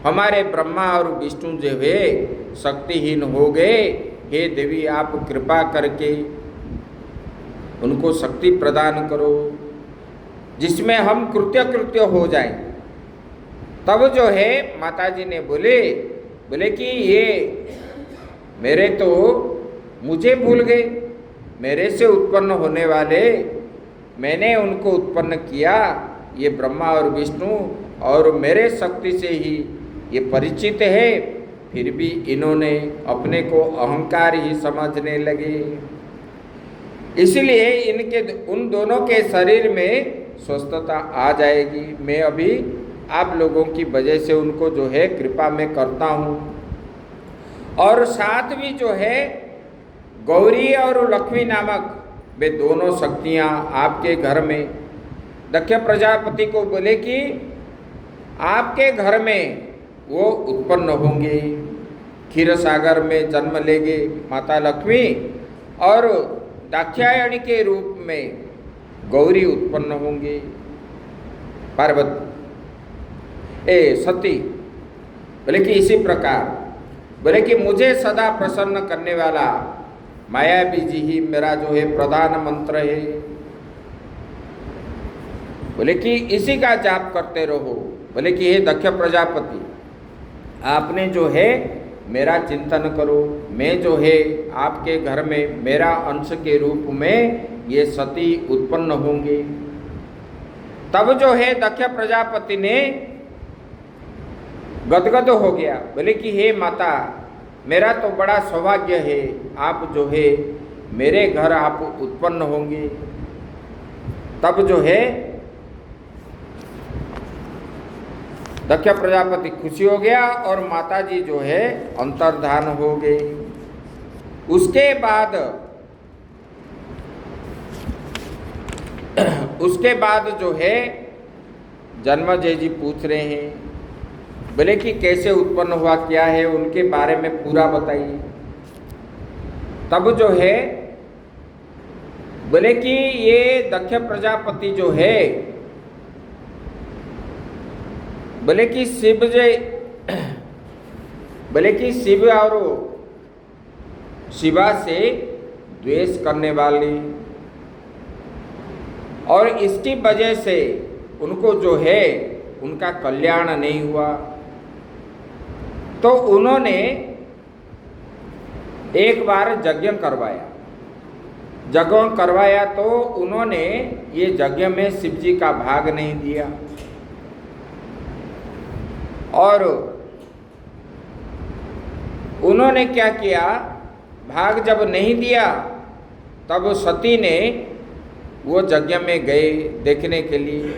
S1: हमारे ब्रह्मा और विष्णु जो है शक्तिहीन हो गए, हे देवी आप कृपा करके उनको शक्ति प्रदान करो जिसमें हम कृत्य हो जाएं। तब जो है माताजी ने बोले कि ये मेरे तो मुझे भूल गए, मेरे से उत्पन्न होने वाले, मैंने उनको उत्पन्न किया, ये ब्रह्मा और विष्णु और मेरे शक्ति से ही ये परिचित है, फिर भी इन्होंने अपने को अहंकार ही समझने लगे। इसलिए इनके उन दोनों के शरीर में स्वस्थता आ जाएगी। मैं अभी आप लोगों की वजह से उनको जो है कृपा में करता हूँ। और साथ भी जो है गौरी और लक्ष्मी नामक वे दोनों शक्तियाँ आपके घर में, दक्ष प्रजापति को बोले कि आपके घर में वो उत्पन्न होंगे, क्षीर सागर में जन्म लेंगे माता लक्ष्मी, और दाक्षायणी के रूप में गौरी उत्पन्न होंगे, पार्वती सती। बोले कि इसी प्रकार, बोले कि मुझे सदा प्रसन्न करने वाला मायावी जी ही मेरा जो है प्रधान मंत्र है। बोले कि इसी का जाप करते रहो। बोले कि हे दक्ष प्रजापति, आपने जो है मेरा चिंतन करो, मैं जो है आपके घर में मेरा अंश के रूप में ये सती उत्पन्न होंगे। तब जो है दक्ष प्रजापति ने गदगद हो गया। बोले कि हे माता, मेरा तो बड़ा सौभाग्य है, आप जो है मेरे घर आप उत्पन्न होंगे। तब जो है दक्ष प्रजापति खुशी हो गया और माता जी जो है अंतर्धान हो गई। उसके बाद जो है जन्मेजय जी पूछ रहे हैं, बोले कि कैसे उत्पन्न हुआ, क्या है, उनके बारे में पूरा बताइए। तब जो है बोले कि ये दक्ष प्रजापति जो है, बोले कि शिव बोले कि शिव और शिवा से द्वेष करने वाली, और इसकी वजह से उनको जो है उनका कल्याण नहीं हुआ। तो उन्होंने एक बार यज्ञ करवाया। यज्ञ करवाया तो उन्होंने ये यज्ञ में शिव जी का भाग नहीं दिया, और उन्होंने क्या किया, भाग जब नहीं दिया तब सती ने वो यज्ञ में गए देखने के लिए।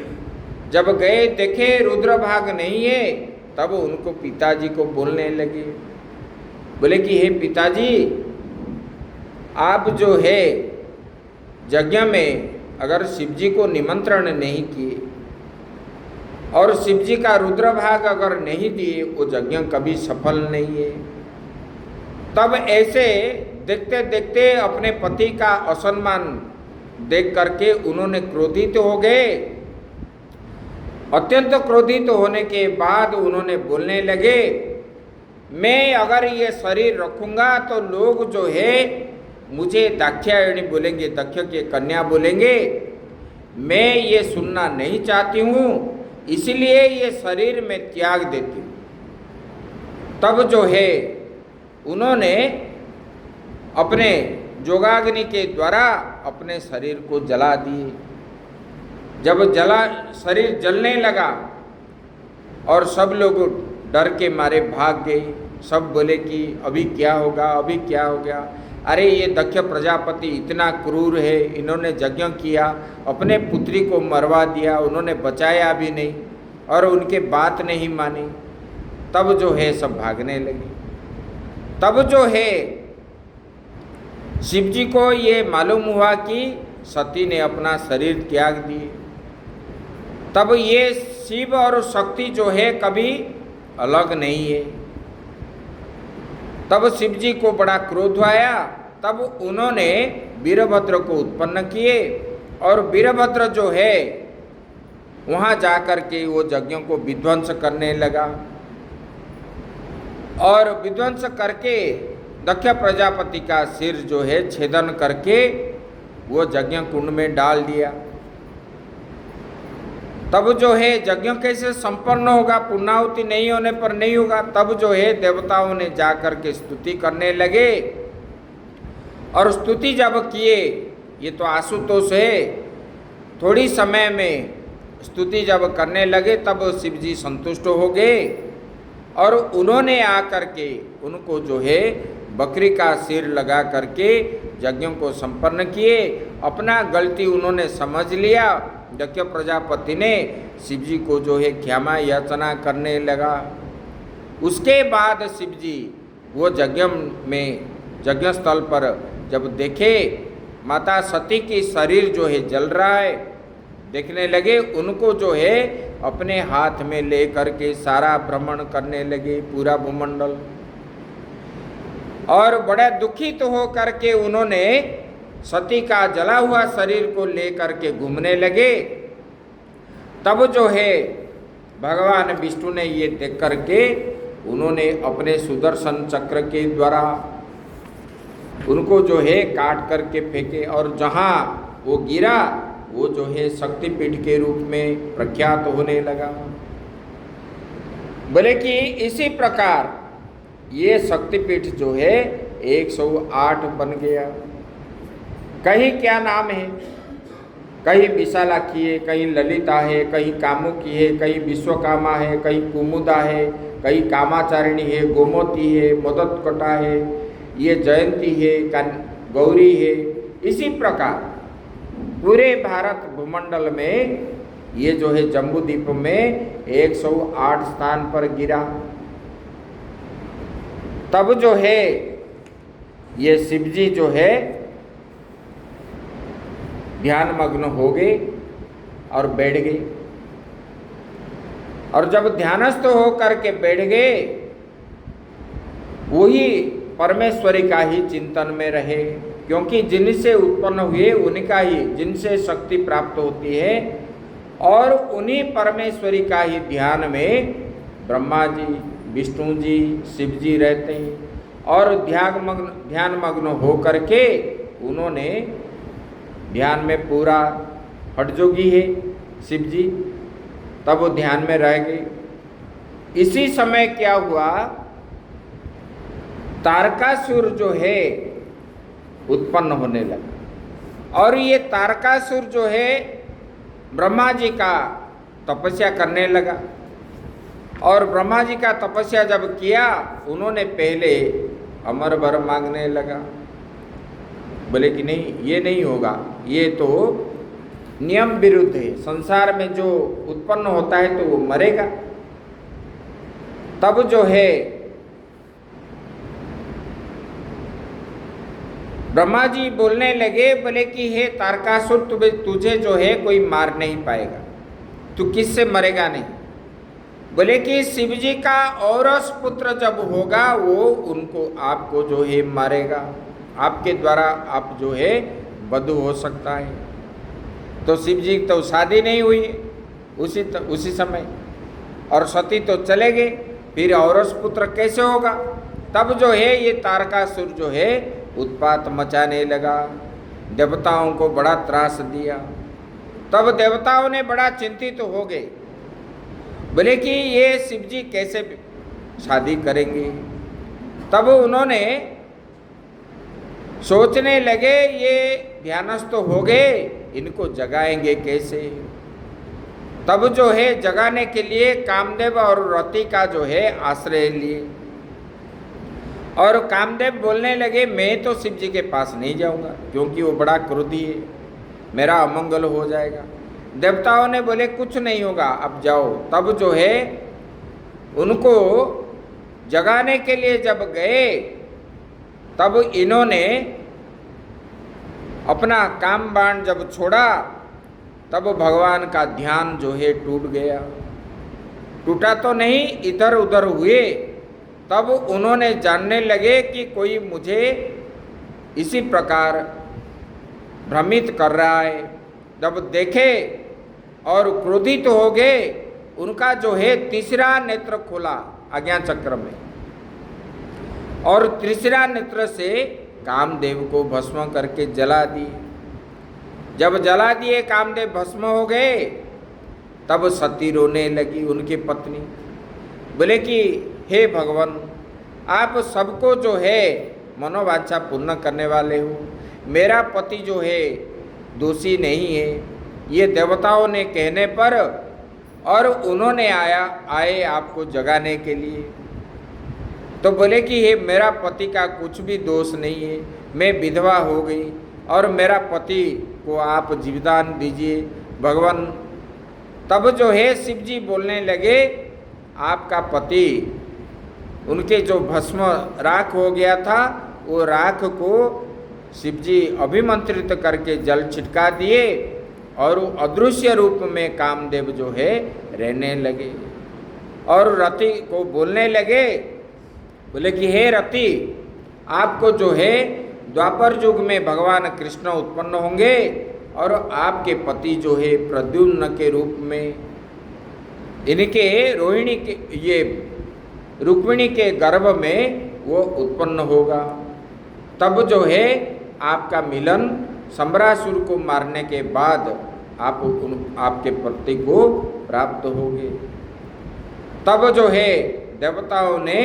S1: जब गए देखे रुद्र भाग नहीं है, तब उनको पिताजी को बोलने लगे, बोले कि हे पिताजी, आप जो है यज्ञ में अगर शिवजी को निमंत्रण नहीं किए और शिवजी का रुद्र भाग अगर नहीं दिए, वो यज्ञ कभी सफल नहीं है। तब ऐसे देखते देखते अपने पति का असम्मान देख करके उन्होंने क्रोधित हो गए। अत्यंत क्रोधित होने के बाद उन्होंने बोलने लगे, मैं अगर ये शरीर रखूंगा तो लोग जो है मुझे दाक्षायणी बोलेंगे, दक्ष के कन्या बोलेंगे। मैं ये सुनना नहीं चाहती हूँ, इसलिए ये शरीर में त्याग देती हूँ। तब जो है उन्होंने अपने जोगाग्नि के द्वारा अपने शरीर को जला दिए। जब शरीर जलने लगा और सब लोग डर के मारे भाग गए। सब बोले कि अभी क्या होगा, अभी क्या हो गया। अरे ये दक्ष प्रजापति इतना क्रूर है, इन्होंने यज्ञ किया, अपने पुत्री को मरवा दिया, उन्होंने बचाया भी नहीं और उनके बात नहीं मानी। तब जो है सब भागने लगे। तब जो है शिव जी को ये मालूम हुआ कि सती ने अपना शरीर त्याग दिए। तब ये शिव और शक्ति जो है कभी अलग नहीं है। तब शिव जी को बड़ा क्रोध आया। तब उन्होंने वीरभद्र को उत्पन्न किए और वीरभद्र जो है वहाँ जाकर के वो यज्ञों को विध्वंस करने लगा और विध्वंस करके दक्ष प्रजापति का सिर जो है छेदन करके वो यज्ञ कुंड में डाल दिया। तब जो है यज्ञ कैसे संपन्न होगा, पूर्णाहुति नहीं होने पर नहीं होगा। तब जो है देवताओं ने जाकर के स्तुति करने लगे और स्तुति जब किए, ये तो आशुतोष है, थोड़ी समय में स्तुति जब करने लगे तब शिव जी संतुष्ट हो गए और उन्होंने आकर के उनको जो है बकरी का सिर लगा करके यज्ञों को संपन्न किए। अपना गलती उन्होंने समझ लिया। दक्ष प्रजापति ने शिव जी को जो है क्षमा याचना करने लगा। उसके बाद शिव जी वो यज्ञ स्थल पर जब देखे माता सती की शरीर जो है जल रहा है, देखने लगे, उनको जो है अपने हाथ में ले करके सारा भ्रमण करने लगे पूरा भूमंडल, और बड़ा दुखित हो करके उन्होंने सती का जला हुआ शरीर को लेकर के घूमने लगे। तब जो है भगवान विष्णु ने ये देख करके उन्होंने अपने सुदर्शन चक्र के द्वारा उनको जो है काट करके फेंके और जहाँ वो गिरा वो जो है शक्तिपीठ के रूप में प्रख्यात होने लगा। बोले कि इसी प्रकार ये शक्तिपीठ जो है 108 बन गया। कहीं क्या नाम है, कहीं विशालाक्षी है, कहीं ललिता है, कहीं कामुकी है, कहीं विश्वकामा है, कहीं कुमुदा है, कहीं कामाचारिणी है, गोमती है, मदतकटा है, ये जयंती है, गौरी है। इसी प्रकार पूरे भारत भूमंडल में ये जो है जम्बूद्वीप में 108 स्थान पर गिरा। तब जो है ये शिवजी जो है ध्यान मग्न हो गए और बैठ गए, और जब ध्यानस्थ हो करके बैठ गए वही परमेश्वरी का ही चिंतन में रहे, क्योंकि जिनसे उत्पन्न हुए उनका ही, जिनसे शक्ति प्राप्त होती है, और उन्हीं परमेश्वरी का ही ध्यान में ब्रह्मा जी, विष्णु जी शिव जी रहते हैं और ध्यान मग्न हो करके उन्होंने ध्यान में पूरा हठजोगी है शिव जी, तब वो ध्यान में रह गए। इसी समय क्या हुआ, तारकासुर जो है उत्पन्न होने लगा और ये तारकासुर जो है ब्रह्मा जी का तपस्या करने लगा। और ब्रह्मा जी का तपस्या जब किया, उन्होंने पहले अमर वर मांगने लगा। बोले कि नहीं, ये नहीं होगा, ये तो नियम विरुद्ध है, संसार में जो उत्पन्न होता है तो वो मरेगा। तब जो है ब्रह्मा जी बोलने लगे, बोले कि हे तारकासुर, तुझे जो है कोई मार नहीं पाएगा, तू किससे मरेगा नहीं। बोले कि शिव जी का औरस पुत्र जब होगा वो उनको आपको जो है मारेगा, आपके द्वारा आप जो है बद्ध हो सकता है। तो शिव जी तो शादी नहीं हुई उसी समय, और सती तो चले गए, फिर औरस पुत्र कैसे होगा। तब जो है ये तारकासुर जो है उत्पात मचाने लगा, देवताओं को बड़ा त्रास दिया। तब देवताओं ने बड़ा चिंतित हो गए, बोले कि ये शिव जी कैसे शादी करेंगे। तब उन्होंने सोचने लगे, ये ध्यानस्थ तो हो गए, इनको जगाएंगे कैसे। तब जो है जगाने के लिए कामदेव और रति का जो है आश्रय लिए। और कामदेव बोलने लगे, मैं तो शिव जी के पास नहीं जाऊंगा क्योंकि वो बड़ा क्रोधी है, मेरा अमंगल हो जाएगा। देवताओं ने बोले कुछ नहीं होगा, अब जाओ। तब जो है उनको जगाने के लिए जब गए, तब इन्होंने अपना काम बाण जब छोड़ा, तब भगवान का ध्यान जो है टूट गया। टूटा तो नहीं, इधर उधर हुए। तब उन्होंने जानने लगे कि कोई मुझे इसी प्रकार भ्रमित कर रहा है। जब देखे और क्रोधित हो गए, उनका जो है तीसरा नेत्र खोला आज्ञा चक्र में, और तीसरा नेत्र से कामदेव को भस्म करके जला दिए। जब जला दिए कामदेव भस्म हो गए, तब सती रोने लगी, उनकी पत्नी। बोले कि हे भगवान, आप सबको जो है मनोवांछा पूर्ण करने वाले हो, मेरा पति जो है दोषी नहीं है। ये देवताओं ने कहने पर और उन्होंने आए आपको जगाने के लिए। तो बोले कि हे मेरा पति का कुछ भी दोष नहीं है, मैं विधवा हो गई और मेरा पति को आप जीवदान दीजिए भगवान। तब जो है शिव जी बोलने लगे, आपका पति, उनके जो भस्म राख हो गया था, वो राख को शिव जी अभिमंत्रित करके जल छिटका दिए और अदृश्य रूप में कामदेव जो है रहने लगे। और रति को बोलने लगे, बोले कि हे रति, आपको जो है द्वापर युग में भगवान कृष्ण उत्पन्न होंगे और आपके पति जो है प्रद्युम्न के रूप में, इनके रोहिणी के, ये रुक्मिणी के गर्भ में वो उत्पन्न होगा। तब जो है आपका मिलन सम्रासुर को मारने के बाद आपके पति को प्राप्त होगे। तब जो है देवताओं ने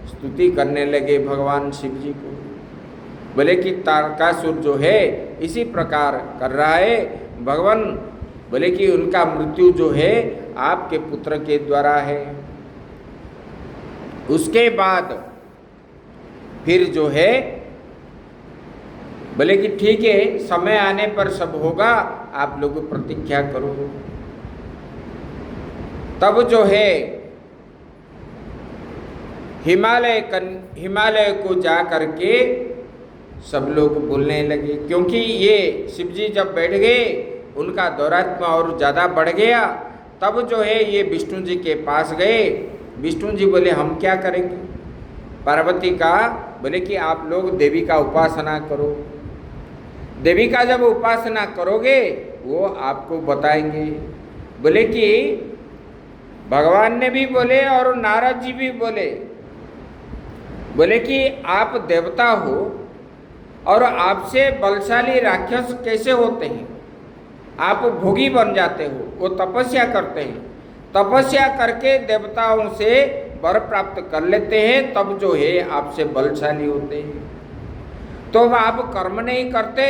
S1: स्तुति करने लगे भगवान शिव जी को। बोले कि तारकासुर जो है इसी प्रकार कर रहा है भगवान। बोले कि उनका मृत्यु जो है आपके पुत्र के द्वारा है। उसके बाद फिर जो है बोले कि ठीक है, समय आने पर सब होगा, आप लोग प्रतीक्षा करो। तब जो है हिमालय को जा करके सब लोग बोलने लगे, क्योंकि ये शिव जी जब बैठ गए उनका दौरात्म्य और ज़्यादा बढ़ गया। तब जो है ये विष्णु जी के पास गए। विष्णु जी बोले हम क्या करेंगे। पार्वती का बोले कि आप लोग देवी का उपासना करो। देवी का जब उपासना करोगे वो आपको बताएंगे। बोले कि भगवान ने भी बोले और नारद जी भी बोले, बोले कि आप देवता हो और आपसे बलशाली राक्षस कैसे होते हैं? आप भोगी बन जाते हो। वो तपस्या करते हैं, तपस्या करके देवताओं से वर प्राप्त कर लेते हैं, तब जो है आपसे बलशाली होते हैं। तो अब आप कर्म नहीं करते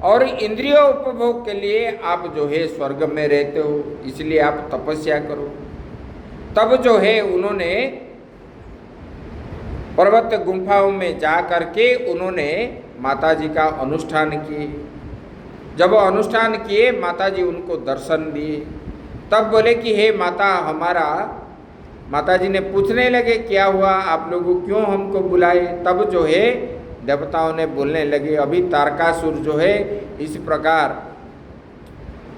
S1: और इंद्रियों उपभोग के लिए आप जो है स्वर्ग में रहते हो, इसलिए आप तपस्या करो। तब जो है उन्होंने पर्वत गुंफाओं में जा करके उन्होंने माता जी का अनुष्ठान किए। जब अनुष्ठान किए, माता जी उनको दर्शन दिए। तब बोले कि हे माता, माता जी ने पूछने लगे क्या हुआ, आप लोगों क्यों हमको बुलाए? तब जो है देवताओं ने बोलने लगे, अभी तारकासुर जो है इस प्रकार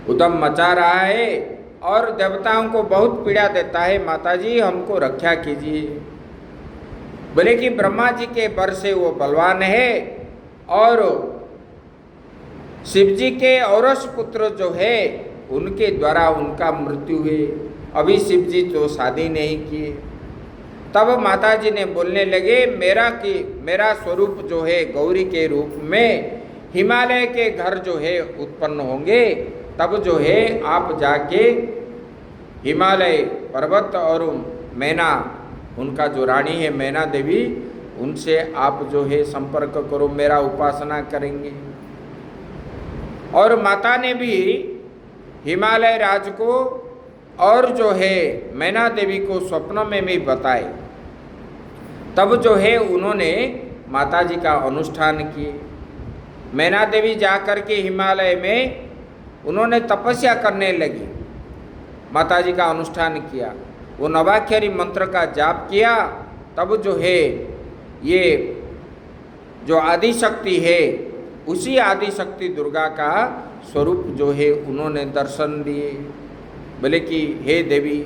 S1: उद्यम मचा रहा है और देवताओं को बहुत पीड़ा देता है, माता जी हमको रक्षा कीजिए। बोले कि ब्रह्मा जी के वर से वो बलवान है और शिव जी के औरस पुत्र जो है उनके द्वारा उनका मृत्यु हुए, अभी शिव जी तो शादी नहीं किए। तब माता जी ने बोलने लगे, मेरा स्वरूप जो है गौरी के रूप में हिमालय के घर जो है उत्पन्न होंगे, तब जो है आप जाके हिमालय पर्वत और मैना, उनका जो रानी है मैना देवी, उनसे आप जो है संपर्क करो, मेरा उपासना करेंगे। और माता ने भी हिमालय राज को और जो है मैना देवी को स्वप्न में भी बताए। तब जो है उन्होंने माता जी का अनुष्ठान किए। मैना देवी जा कर के हिमालय में उन्होंने तपस्या करने लगी, माता जी का अनुष्ठान किया, वो नवाक्षरी मंत्र का जाप किया। तब जो है ये जो आदि शक्ति है, उसी आदि शक्ति दुर्गा का स्वरूप जो है उन्होंने दर्शन दिए। बोले कि हे देवी,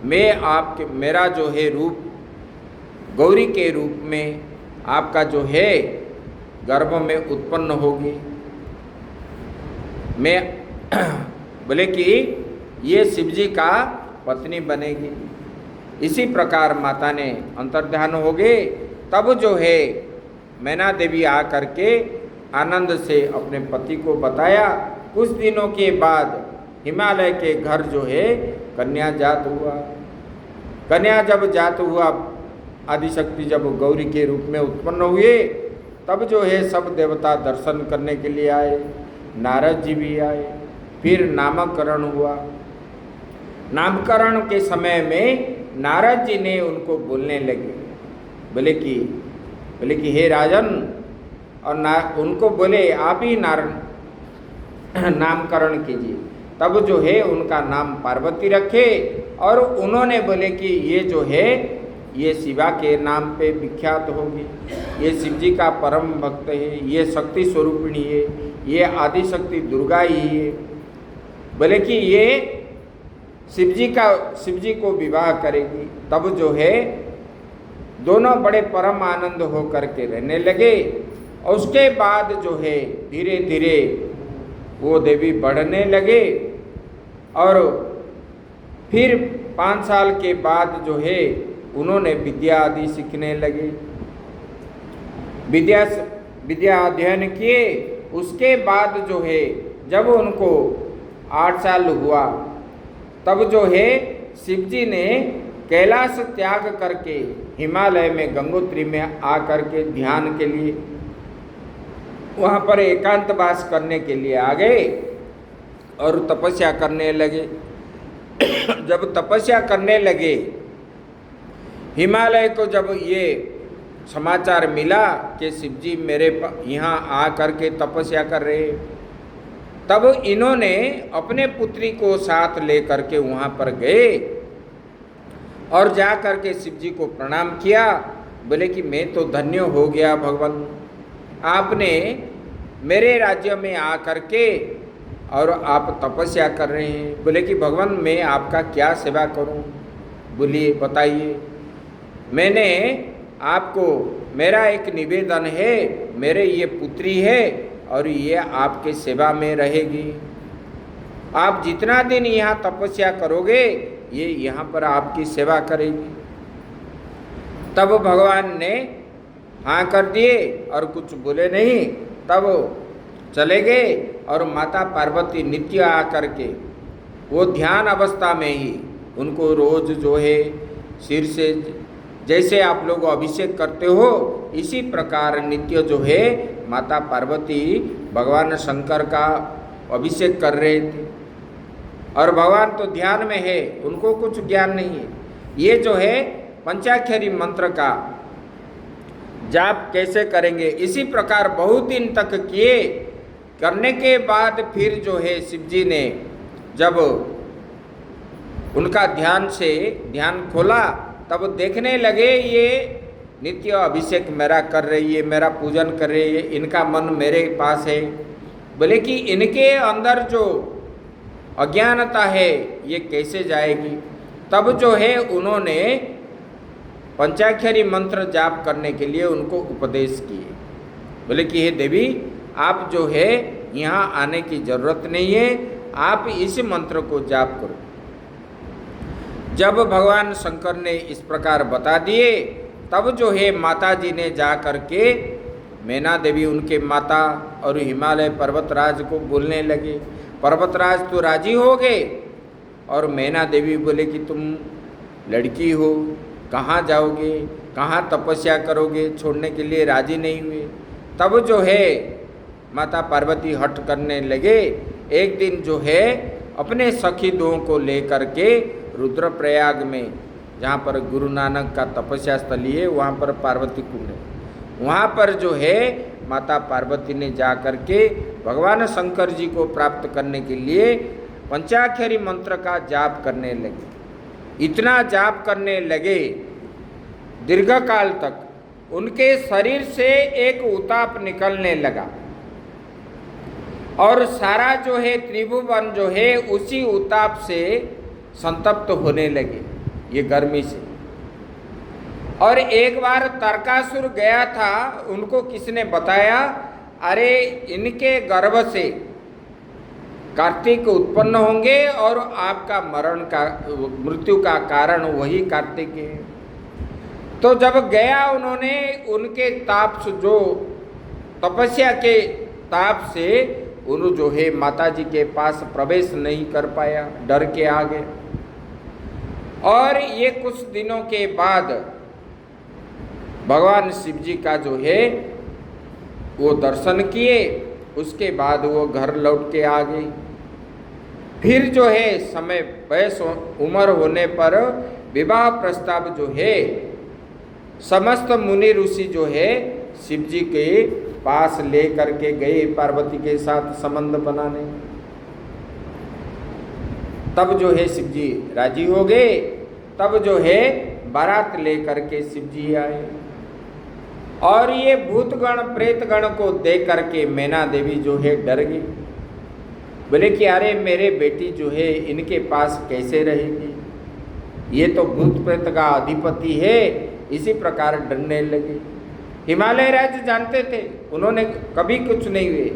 S1: मेरा जो है रूप गौरी के रूप में आपका जो है गर्भ में उत्पन्न होगी। मैं बोले कि ये शिव जी का पत्नी बनेगी। इसी प्रकार माता ने अंतर्ध्यान हो गए। तब जो है मैना देवी आ करके आनंद से अपने पति को बताया। कुछ दिनों के बाद हिमालय के घर जो है कन्या जात हुआ। कन्या जब जात हुआ, आदिशक्ति जब गौरी के रूप में उत्पन्न हुए, तब जो है सब देवता दर्शन करने के लिए आए, नारद जी भी आए। फिर नामकरण हुआ। नामकरण के समय में नारद जी ने उनको बोलने लगे, बोले कि हे राजन, और उनको बोले आप ही नामकरण कीजिए। तब जो है उनका नाम पार्वती रखे और उन्होंने बोले कि ये जो है ये शिवा के नाम पे विख्यात होगी, ये शिव जी का परम भक्त है, ये शक्ति स्वरूपिणी है, ये आदि शक्ति दुर्गा ही है। बोले कि ये शिव जी को विवाह करेगी। तब जो है दोनों बड़े परम आनंद हो करके रहने लगे। और उसके बाद जो है धीरे धीरे वो देवी बढ़ने लगे और फिर 5 साल के बाद जो है उन्होंने विद्या आदि सीखने लगे। विद्या अध्ययन किए। उसके बाद जो है जब उनको 8 साल हुआ, तब जो है शिव जी ने कैलाश त्याग करके हिमालय में गंगोत्री में आ करके ध्यान के लिए वहाँ पर एकांतवास करने के लिए आ गए और तपस्या करने लगे। जब तपस्या करने लगे, हिमालय को जब ये समाचार मिला कि शिव जी मेरे यहाँ आ करके तपस्या कर रहे, तब इन्होंने अपने पुत्री को साथ ले करके वहाँ पर गए और जा करके शिव जी को प्रणाम किया। बोले कि मैं तो धन्य हो गया भगवान, आपने मेरे राज्य में आ करके और आप तपस्या कर रहे हैं। बोले कि भगवान मैं आपका क्या सेवा करूं, बोलिए बताइए। मैंने आपको, मेरा एक निवेदन है, मेरे ये पुत्री है और ये आपके सेवा में रहेगी। आप जितना दिन यहाँ तपस्या करोगे ये यहाँ पर आपकी सेवा करेगी। तब भगवान ने हाँ कर दिए और कुछ बोले नहीं। तब चले गए और माता पार्वती नित्य आकर के वो ध्यान अवस्था में ही उनको रोज जो है सिर से जैसे आप लोग अभिषेक करते हो इसी प्रकार नित्य जो है माता पार्वती भगवान शंकर का अभिषेक कर रहे थे। और भगवान तो ध्यान में है, उनको कुछ ज्ञान नहीं है। ये जो है पंचाक्षरी मंत्र का जाप कैसे करेंगे, इसी प्रकार बहुत दिन तक किए। करने के बाद फिर जो है शिव जी ने जब उनका ध्यान खोला तब देखने लगे ये नित्य अभिषेक मेरा कर रही है, मेरा पूजन कर रही है, इनका मन मेरे पास है। बोले कि इनके अंदर जो अज्ञानता है ये कैसे जाएगी। तब जो है उन्होंने पंचाक्षरी मंत्र जाप करने के लिए उनको उपदेश किए। बोले कि हे देवी, आप जो है यहाँ आने की जरूरत नहीं है, आप इस मंत्र को जाप करो। जब भगवान शंकर ने इस प्रकार बता दिए तब जो है माता जी ने जा करके मैना देवी उनके माता और हिमालय पर्वतराज को बोलने लगे। पर्वतराज तो राजी हो गए और मैना देवी बोले कि तुम लड़की हो, कहाँ जाओगे, कहाँ तपस्या करोगे, छोड़ने के लिए राजी नहीं हुए। तब जो है माता पार्वती हट करने लगे। एक दिन जो है अपने सखी दो को लेकर के रुद्रप्रयाग में, जहाँ पर गुरु नानक का तपस्या स्थली है, वहाँ पर पार्वती कुंड है, वहाँ पर जो है माता पार्वती ने जा कर के भगवान शंकर जी को प्राप्त करने के लिए पंचाक्षरी मंत्र का जाप करने लगे। इतना जाप करने लगे दीर्घ काल तक उनके शरीर से एक उताप निकलने लगा और सारा जो है त्रिभुवन जो है उसी उताप से संतप्त होने लगे, ये गर्मी से। और एक बार तारकासुर गया था, उनको किसने बताया, अरे इनके गर्भ से कार्तिक उत्पन्न होंगे और आपका मृत्यु का कारण वही कार्तिक है। तो जब गया उन्होंने उनके ताप से, जो तपस्या के ताप से उन्होंने जो है माता जी के पास प्रवेश नहीं कर पाया, डर के आ गए। और ये कुछ दिनों के बाद भगवान शिव जी का जो है वो दर्शन किए, उसके बाद वो घर लौट के आ गई। फिर जो है समय वयस उम्र होने पर विवाह प्रस्ताव जो है समस्त मुनि ऋषि जो है शिव जी के पास ले करके गए पार्वती के साथ संबंध बनाने। तब जो है शिव जी राजी हो गए। तब जो है बारात ले करके शिव जी आए और ये भूतगण प्रेतगण को देख करके मैना देवी जो है डर गई। बोले कि अरे मेरे बेटी जो है इनके पास कैसे रहेगी, ये तो भूत प्रेत का अधिपति है। इसी प्रकार डरने लगे। हिमालय राज्य जानते थे, उन्होंने कभी कुछ नहीं हुए।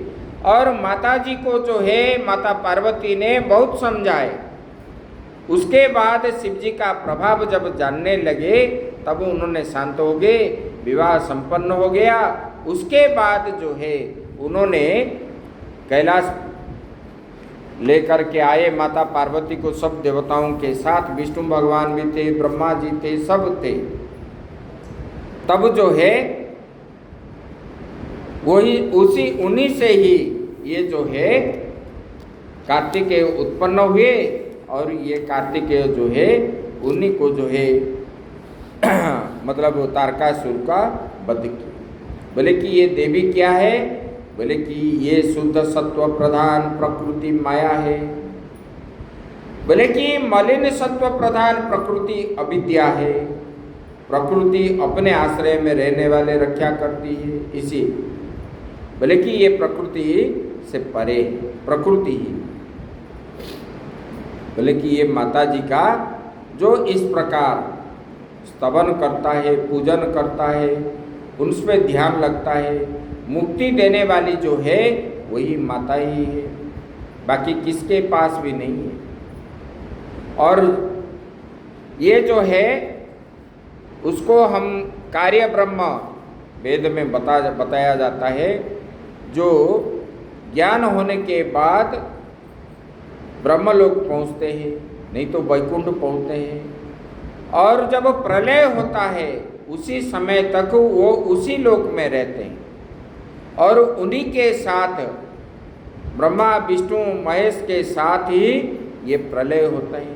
S1: और माता जी को जो है माता पार्वती ने बहुत समझाए। उसके बाद शिव जी का प्रभाव जब जानने लगे तब उन्होंने शांत हो गए, विवाह संपन्न हो गया। उसके बाद जो है उन्होंने कैलाश लेकर के आए माता पार्वती को, सब देवताओं के साथ, विष्णु भगवान भी थे, ब्रह्मा जी थे, सब थे। तब जो है वही उन्हीं से ही ये जो है कार्तिकेय उत्पन्न हुए और ये कार्तिकेय जो है उन्हीं को जो है मतलब तारकासुर का वध किया। बोले कि ये देवी क्या है, बोले कि ये शुद्ध सत्व प्रधान प्रकृति माया है। बोले कि मलिन सत्व प्रधान प्रकृति अविद्या है। प्रकृति अपने आश्रय में रहने वाले रक्षा करती है, इसी बोले कि ये प्रकृति से परे प्रकृति ही। बोले कि ये माता जी का जो इस प्रकार स्तवन करता है, पूजन करता है, उन पे ध्यान लगता है, मुक्ति देने वाली जो है वही माता ही है, बाकी किसके पास भी नहीं है। और ये जो है उसको हम कार्य ब्रह्म वेद में बताया जाता है, जो ज्ञान होने के बाद ब्रह्मलोक पहुँचते हैं, नहीं तो वैकुंठ पहुँचते हैं। और जब प्रलय होता है उसी समय तक वो उसी लोक में रहते हैं और उन्हीं के साथ ब्रह्मा विष्णु महेश के साथ ही ये प्रलय होता है।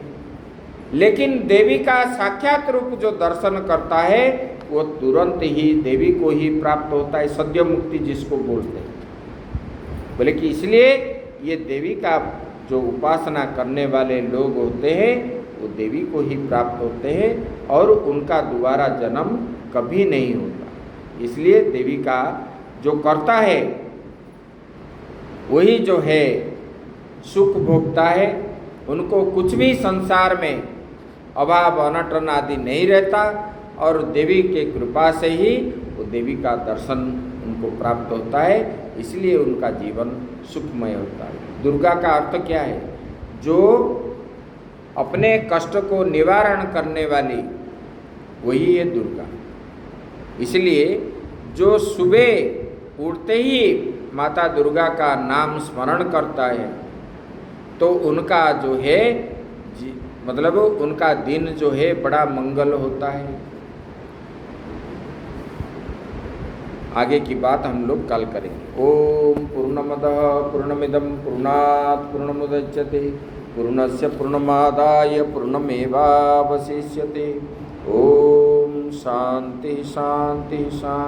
S1: लेकिन देवी का साक्षात रूप जो दर्शन करता है वो तुरंत ही देवी को ही प्राप्त होता है, सद्य मुक्ति जिसको बोलते हैं। बोले कि इसलिए ये देवी का जो उपासना करने वाले लोग होते हैं वो देवी को ही प्राप्त होते हैं और उनका दोबारा जन्म कभी नहीं होता। इसलिए देवी का जो करता है वही जो है सुख भोगता है, उनको कुछ भी संसार में अभाव अनटन आदि नहीं रहता और देवी के कृपा से ही वो देवी का दर्शन उनको प्राप्त होता है, इसलिए उनका जीवन सुखमय होता है। दुर्गा का अर्थ क्या है? जो अपने कष्ट को निवारण करने वाली वही है दुर्गा। इसलिए जो सुबह उठते ही माता दुर्गा का नाम स्मरण करता है तो उनका जो है मतलब उनका दिन जो है बड़ा मंगल होता है। आगे की बात हम लोग कल करेंगे। ओम पूर्णमदः पूर्णमिदं पूर्णात् पूर्णमुदच्यते पूर्णस्य पूर्णमादाय पूर्णमेवावशिष्यते। ओम शांति शांति शांति।